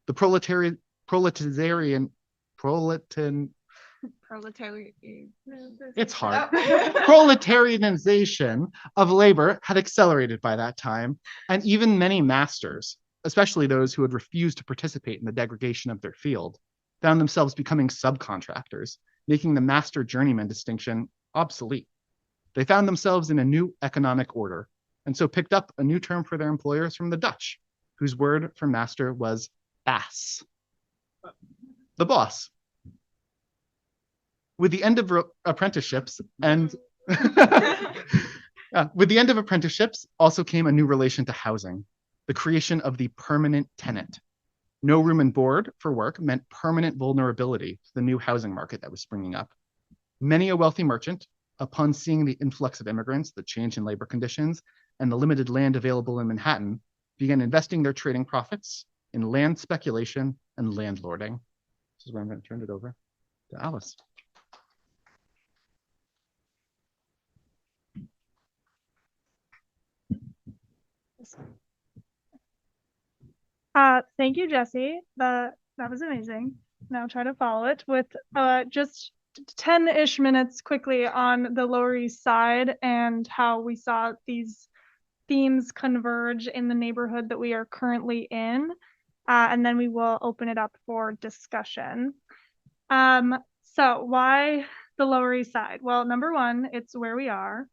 The proletarianization of labor had accelerated by that time, and even many masters, especially those who had refused to participate in the degradation of their field, found themselves becoming subcontractors, making the master-journeyman distinction obsolete. They found themselves in a new economic order, and so picked up a new term for their employers from the Dutch, whose word for master was baas, the boss. With the end of apprenticeships also came a new relation to housing, the creation of the permanent tenant. No room and board for work meant permanent vulnerability to the new housing market that was springing up. Many a wealthy merchant, upon seeing the influx of immigrants, the change in labor conditions, and the limited land available in Manhattan, began investing their trading profits in land speculation and landlording. This is where I'm going to turn it over to Alice. Thank you, Jesse. That was amazing. Now try to follow it with just 10-ish minutes quickly on the Lower East Side and how we saw these themes converge in the neighborhood that we are currently in, and then we will open it up for discussion. So why the Lower East Side? Well, number one, it's where we are.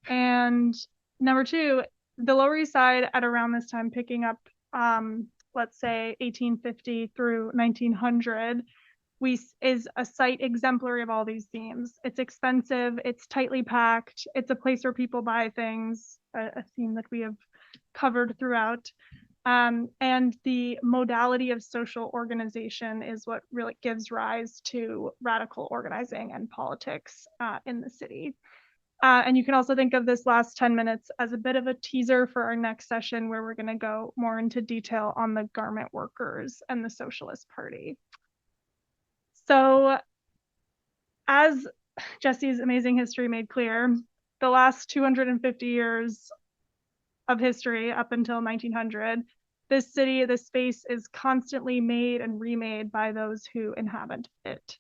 And number two, the Lower East Side at around this time, picking up, let's say 1850 through 1900, is a site exemplary of all these themes. It's expensive, it's tightly packed, it's a place where people buy things, a theme that we have covered throughout. And the modality of social organization is what really gives rise to radical organizing and politics in the city. And you can also think of this last 10 minutes as a bit of a teaser for our next session, where we're going to go more into detail on the garment workers and the Socialist Party. So, as Jesse's amazing history made clear, the last 250 years of history up until 1900, this city, this space is constantly made and remade by those who inhabit it.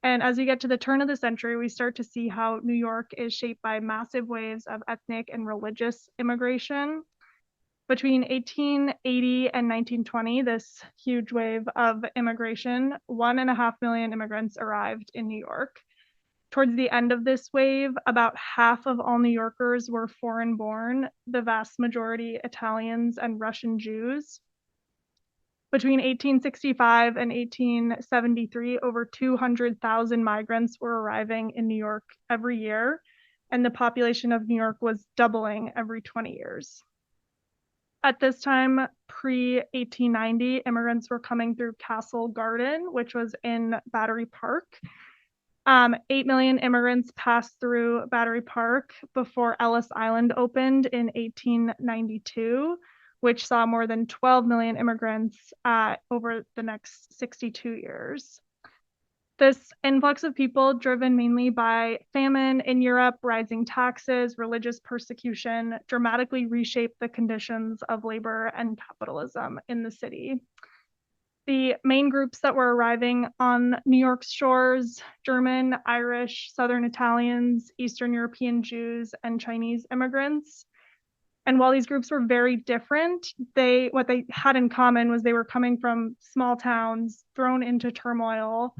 And as we get to the turn of the century, we start to see how New York is shaped by massive waves of ethnic and religious immigration. Between 1880 and 1920, this huge wave of immigration, 1.5 million immigrants arrived in New York. Towards the end of this wave, about half of all New Yorkers were foreign born, the vast majority Italians and Russian Jews. Between 1865 and 1873, over 200,000 migrants were arriving in New York every year, and the population of New York was doubling every 20 years. At this time, pre-1890, immigrants were coming through Castle Garden, which was in Battery Park. 8 million immigrants passed through Battery Park before Ellis Island opened in 1892, which saw more than 12 million immigrants over the next 62 years. This influx of people, driven mainly by famine in Europe, rising taxes, religious persecution, dramatically reshaped the conditions of labor and capitalism in the city. The main groups that were arriving on New York's shores: German, Irish, Southern Italians, Eastern European Jews, and Chinese immigrants. And while these groups were very different, what they had in common was they were coming from small towns, thrown into turmoil,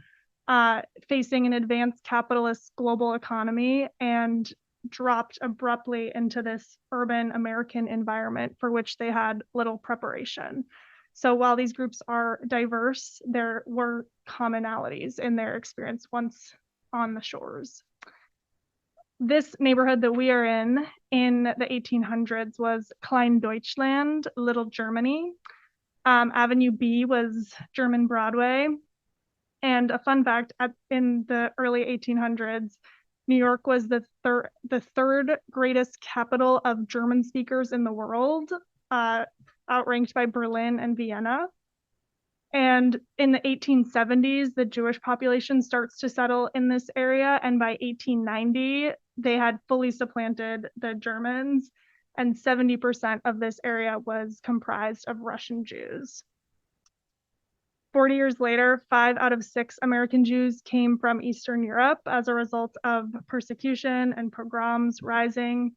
facing an advanced capitalist global economy, and dropped abruptly into this urban American environment for which they had little preparation. So while these groups are diverse, there were commonalities in their experience once on the shores. This neighborhood that we are in the 1800s was Klein-Deutschland, Little Germany. Avenue B was German Broadway. And a fun fact, in the early 1800s, New York was the third greatest capital of German speakers in the world, outranked by Berlin and Vienna. And in the 1870s, the Jewish population starts to settle in this area. And by 1890, they had fully supplanted the Germans, and 70% of this area was comprised of Russian Jews. 40 years later, 5 out of 6 American Jews came from Eastern Europe as a result of persecution and pogroms rising.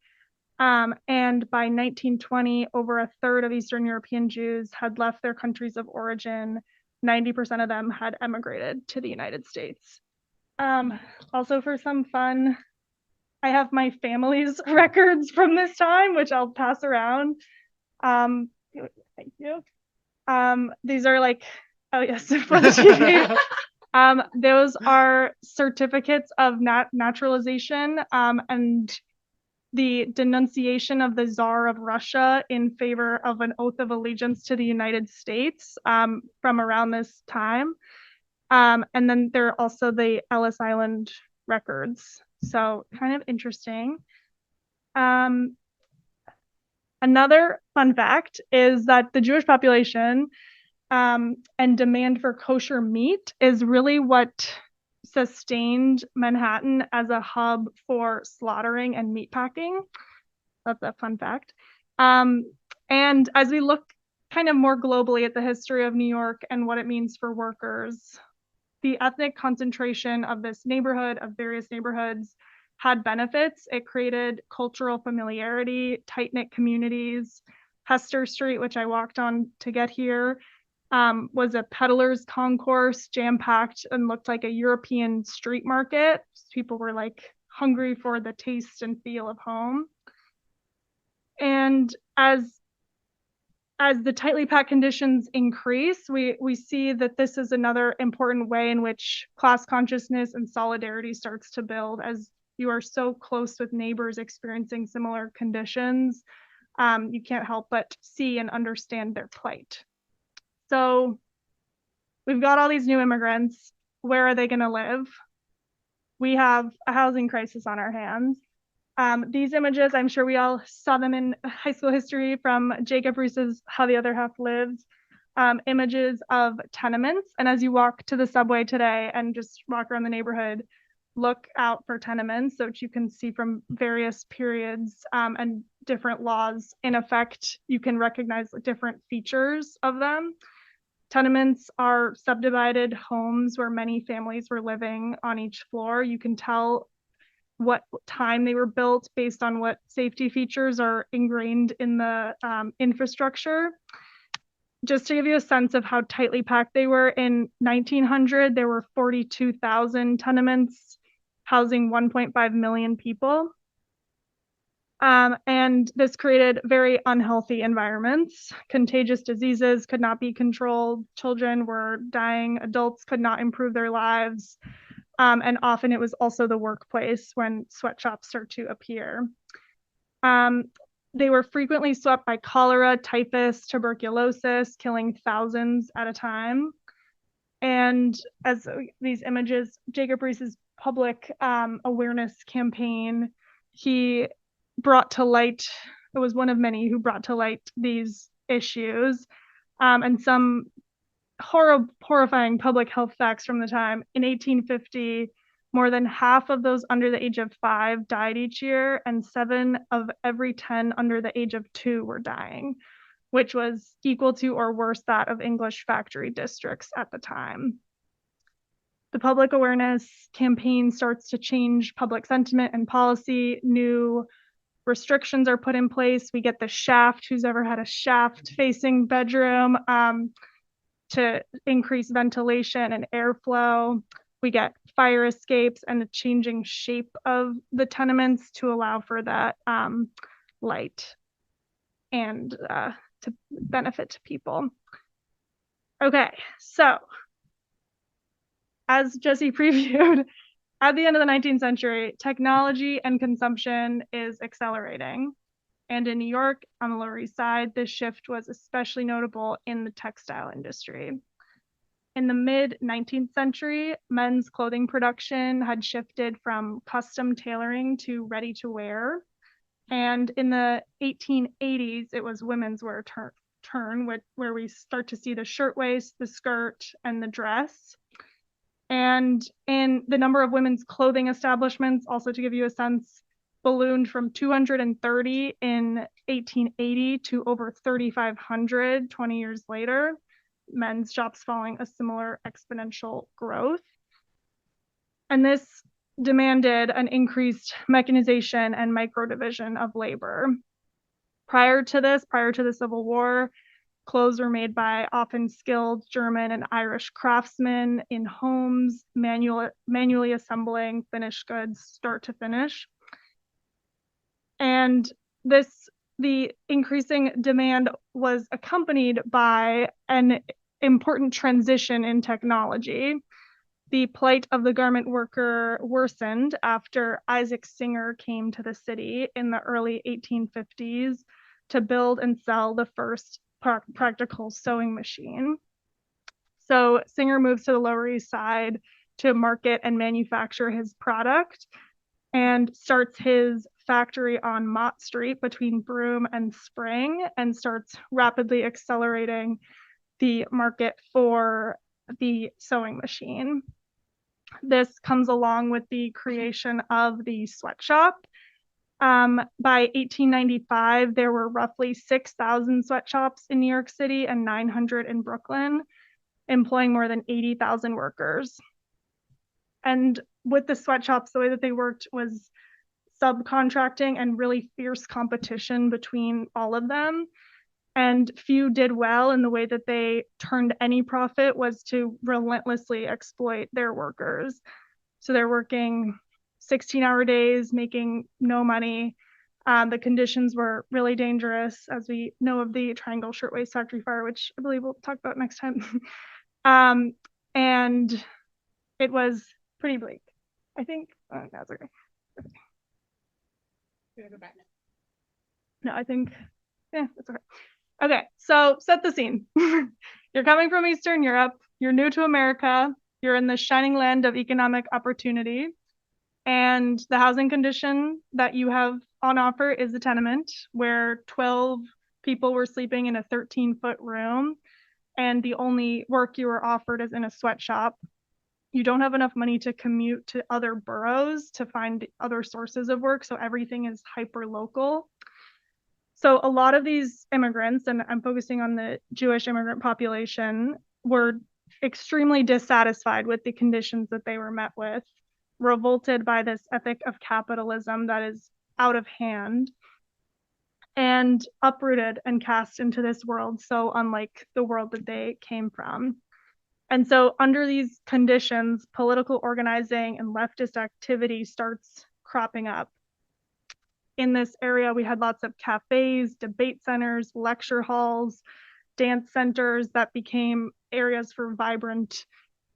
And by 1920, over a third of Eastern European Jews had left their countries of origin. 90% of them had emigrated to the United States. Also, for some fun, I have my family's records from this time, which I'll pass around. Thank you. These are like, oh yes, for the TV. Those are certificates of naturalization and the denunciation of the Tsar of Russia in favor of an oath of allegiance to the United States from around this time. And then there are also the Ellis Island records. So kind of interesting. Another fun fact is that the Jewish population and demand for kosher meat is really what sustained Manhattan as a hub for slaughtering and meatpacking. That's a fun fact. And as we look kind of more globally at the history of New York and what it means for workers, the ethnic concentration of this neighborhood, of various neighborhoods, had benefits. It created cultural familiarity, tight-knit communities. Hester Street, which I walked on to get here, was a peddler's concourse, jam-packed, and looked like a European street market. People were like hungry for the taste and feel of home. And as the tightly packed conditions increase, we see that this is another important way in which class consciousness and solidarity starts to build. As you are so close with neighbors experiencing similar conditions, you can't help but see and understand their plight. So we've got all these new immigrants. Where are they going to live? We have a housing crisis on our hands. These images, I'm sure we all saw them in high school history from Jacob Riis's How the Other Half Lives, images of tenements. And as you walk to the subway today and just walk around the neighborhood, look out for tenements so that you can see from various periods and different laws in effect. You can recognize different features of them. Tenements are subdivided homes where many families were living on each floor. You can tell what time they were built based on what safety features are ingrained in the infrastructure. Just to give you a sense of how tightly packed they were, in 1900, there were 42,000 tenements housing 1.5 million people. And this created very unhealthy environments. Contagious diseases could not be controlled. Children were dying. Adults could not improve their lives. And often it was also the workplace when sweatshops start to appear. They were frequently swept by cholera, typhus, tuberculosis, killing thousands at a time. And as these images, Jacob Riis's public awareness campaign, he brought to light, it was one of many who brought to light these issues, and some horrifying public health facts from the time. In 1850, more than half of those under the age of 5 died each year, and 7 of every 10 under the age of 2 were dying, which was equal to or worse that of English factory districts at the time. The public awareness campaign starts to change public sentiment and policy. New restrictions are put in place. We get the shaft, who's ever had a shaft facing bedroom, to increase ventilation and airflow. We get fire escapes and the changing shape of the tenements to allow for that light and to benefit to people. Okay, so as Jesse previewed, at the end of the 19th century, technology and consumption is accelerating. And in New York, on the Lower East Side, this shift was especially notable in the textile industry. In the mid-19th century, men's clothing production had shifted from custom tailoring to ready-to-wear. And in the 1880s, it was women's wear turn, where we start to see the shirtwaist, the skirt, and the dress. And in the number of women's clothing establishments, also to give you a sense, ballooned from 230 in 1880 to over 3,500 20 years later, men's shops following a similar exponential growth. And this demanded an increased mechanization and micro-division of labor. Prior to the Civil War, clothes were made by often skilled German and Irish craftsmen in homes, manually assembling finished goods start to finish. And the increasing demand was accompanied by an important transition in technology. The plight of the garment worker worsened after Isaac Singer came to the city in the early 1850s to build and sell the first practical sewing machine. So Singer moves to the Lower East Side to market and manufacture his product and starts his factory on Mott Street between Broome and Spring, and starts rapidly accelerating the market for the sewing machine. This comes along with the creation of the sweatshop. By 1895, there were roughly 6,000 sweatshops in New York City and 900 in Brooklyn, employing more than 80,000 workers. And with the sweatshops, the way that they worked was subcontracting and really fierce competition between all of them. And few did well, and the way that they turned any profit was to relentlessly exploit their workers. So they're working 16-hour days, making no money. The conditions were really dangerous, as we know of the Triangle Shirtwaist Factory fire, which I believe we'll talk about next time. And it was pretty bleak. I think that's okay. No, I think, yeah, that's okay. Okay, so set the scene. You're coming from Eastern Europe, you're new to America, you're in the shining land of economic opportunity, and the housing condition that you have on offer is a tenement where 12 people were sleeping in a 13-foot room, and the only work you were offered is in a sweatshop. You don't have enough money to commute to other boroughs to find other sources of work, so everything is hyper local. So a lot of these immigrants, and I'm focusing on the Jewish immigrant population, were extremely dissatisfied with the conditions that they were met with, revolted by this ethic of capitalism that is out of hand, and uprooted and cast into this world so unlike the world that they came from. And so under these conditions, political organizing and leftist activity starts cropping up. In this area, we had lots of cafes, debate centers, lecture halls, dance centers that became areas for vibrant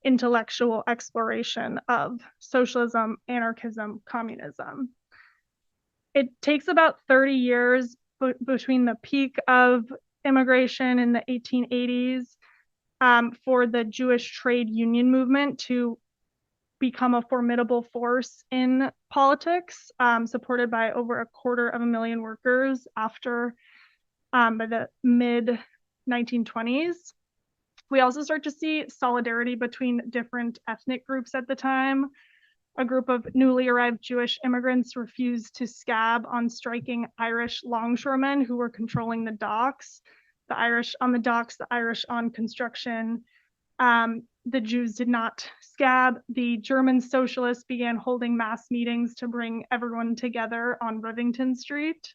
intellectual exploration of socialism, anarchism, communism. It takes about 30 years between the peak of immigration in the 1880s for the Jewish trade union movement to become a formidable force in politics, supported by over 250,000 workers after by the mid 1920s. We also start to see solidarity between different ethnic groups at the time. A group of newly arrived Jewish immigrants refused to scab on striking Irish longshoremen who were controlling the docks. The Irish on the docks, the Irish on construction. The Jews did not scab. The German socialists began holding mass meetings to bring everyone together on Rivington Street,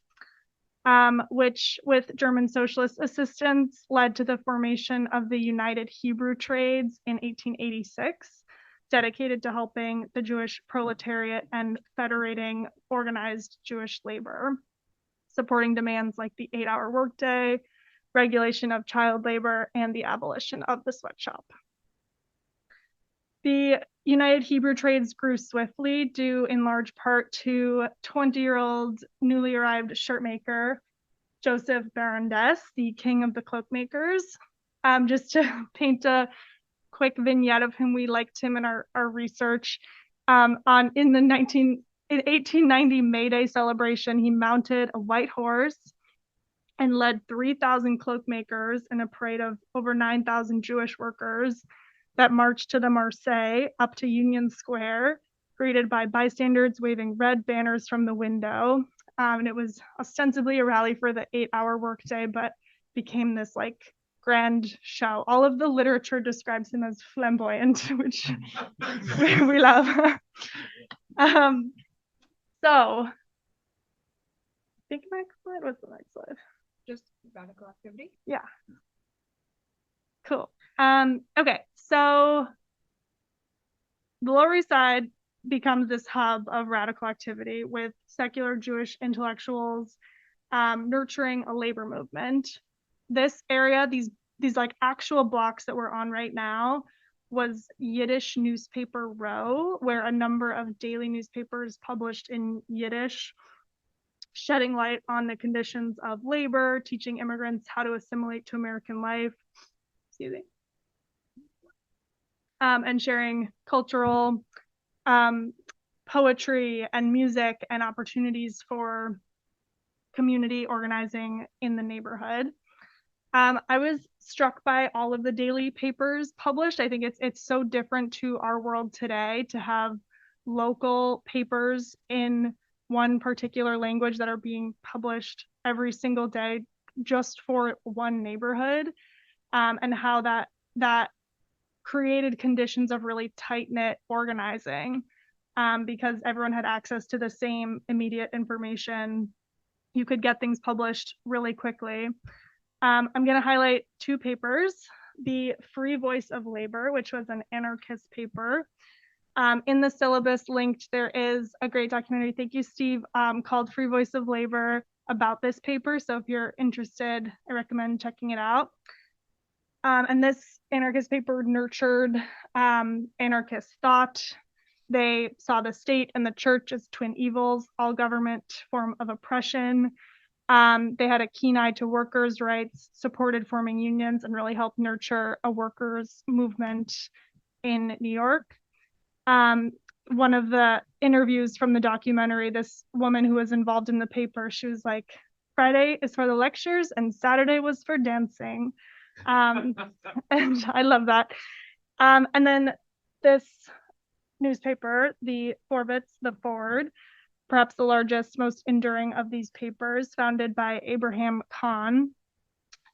which with German socialist assistance led to the formation of the United Hebrew Trades in 1886, dedicated to helping the Jewish proletariat and federating organized Jewish labor, supporting demands like the 8-hour workday, regulation of child labor, and the abolition of the sweatshop. The United Hebrew Trades grew swiftly due in large part to 20-year-old newly arrived shirt maker, Joseph Barandes, the king of the cloak makers. Just to paint a quick vignette of him, we liked him in our research. In 1890 May Day celebration, he mounted a white horse and led 3,000 cloak makers in a parade of over 9,000 Jewish workers that marched to the Marseille up to Union Square, greeted by bystanders waving red banners from the window. And it was ostensibly a rally for the 8-hour workday, but became this like grand show. All of the literature describes him as flamboyant, which we love. So, I think next slide. What's the next slide? Just radical activity. Yeah. Cool. Okay, so the Lower East Side becomes this hub of radical activity with secular Jewish intellectuals nurturing a labor movement. This area, these like actual blocks that we're on right now, was Yiddish newspaper row, where a number of daily newspapers published in Yiddish, shedding light on the conditions of labor, teaching immigrants how to assimilate to American life. Excuse me. And sharing cultural poetry and music and opportunities for community organizing in the neighborhood. I was struck by all of the daily papers published. I think it's so different to our world today to have local papers in one particular language that are being published every single day just for one neighborhood, and how that created conditions of really tight-knit organizing because everyone had access to the same immediate information. You could get things published really quickly. I'm going to highlight two papers. The Free Voice of Labor, which was an anarchist paper. In the syllabus linked, there is a great documentary, thank you, Steve, called Free Voice of Labor about this paper. So if you're interested, I recommend checking it out. And this anarchist paper nurtured anarchist thought. They saw the state and the church as twin evils, all government form of oppression. They had a keen eye to workers' rights, supported forming unions, and really helped nurture a workers' movement in New York. One of the interviews from the documentary, this woman who was involved in the paper, she was like, Friday is for the lectures and Saturday was for dancing. And I love that. And then this newspaper, the Forward, perhaps the largest, most enduring of these papers, founded by Abraham Kahn.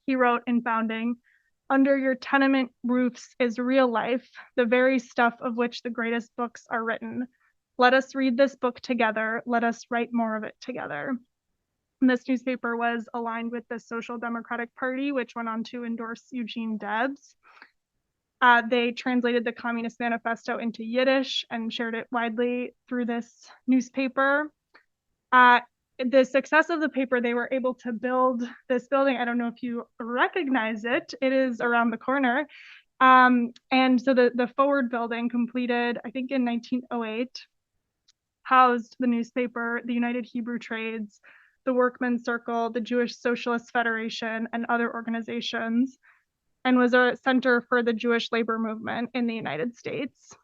He wrote in founding, "Under your tenement roofs is real life, the very stuff of which the greatest books are written. Let us read this book together. Let us write more of it together." And this newspaper was aligned with the Social Democratic Party, which went on to endorse Eugene Debs. They translated the Communist Manifesto into Yiddish and shared it widely through this newspaper. The success of the paper, they were able to build this building. I don't know if you recognize it. It is around the corner. And so the Forward building, completed, I think in 1908, housed the newspaper, the United Hebrew Trades, the Workmen's Circle, the Jewish Socialist Federation, and other organizations, and was a center for the Jewish labor movement in the United States.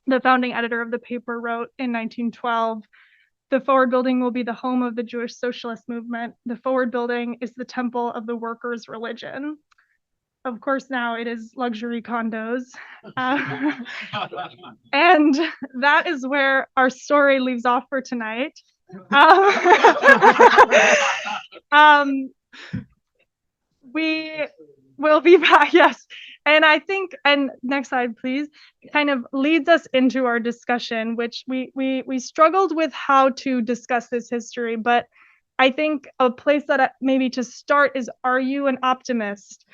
The founding editor of the paper wrote in 1912, "The Forward building will be the home of the Jewish socialist movement. The Forward building is the temple of the workers' religion." Of course, now it is luxury condos. And that is where our story leaves off for tonight. We will be back, yes. And I think, and next slide, please, kind of leads us into our discussion, which we struggled with how to discuss this history, but I think a place that maybe to start is, are you an optimist?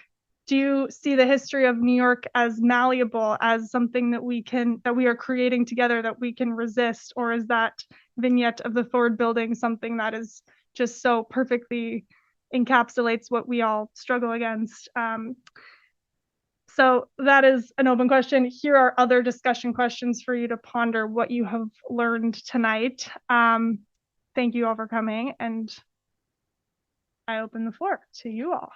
Do you see the history of New York as malleable, as something that we are creating together, that we can resist? Or is that vignette of the Forward building something that is just so perfectly encapsulates what we all struggle against? So that is an open question. Here are other discussion questions for you to ponder what you have learned tonight. Thank you all for coming, and I open the floor to you all.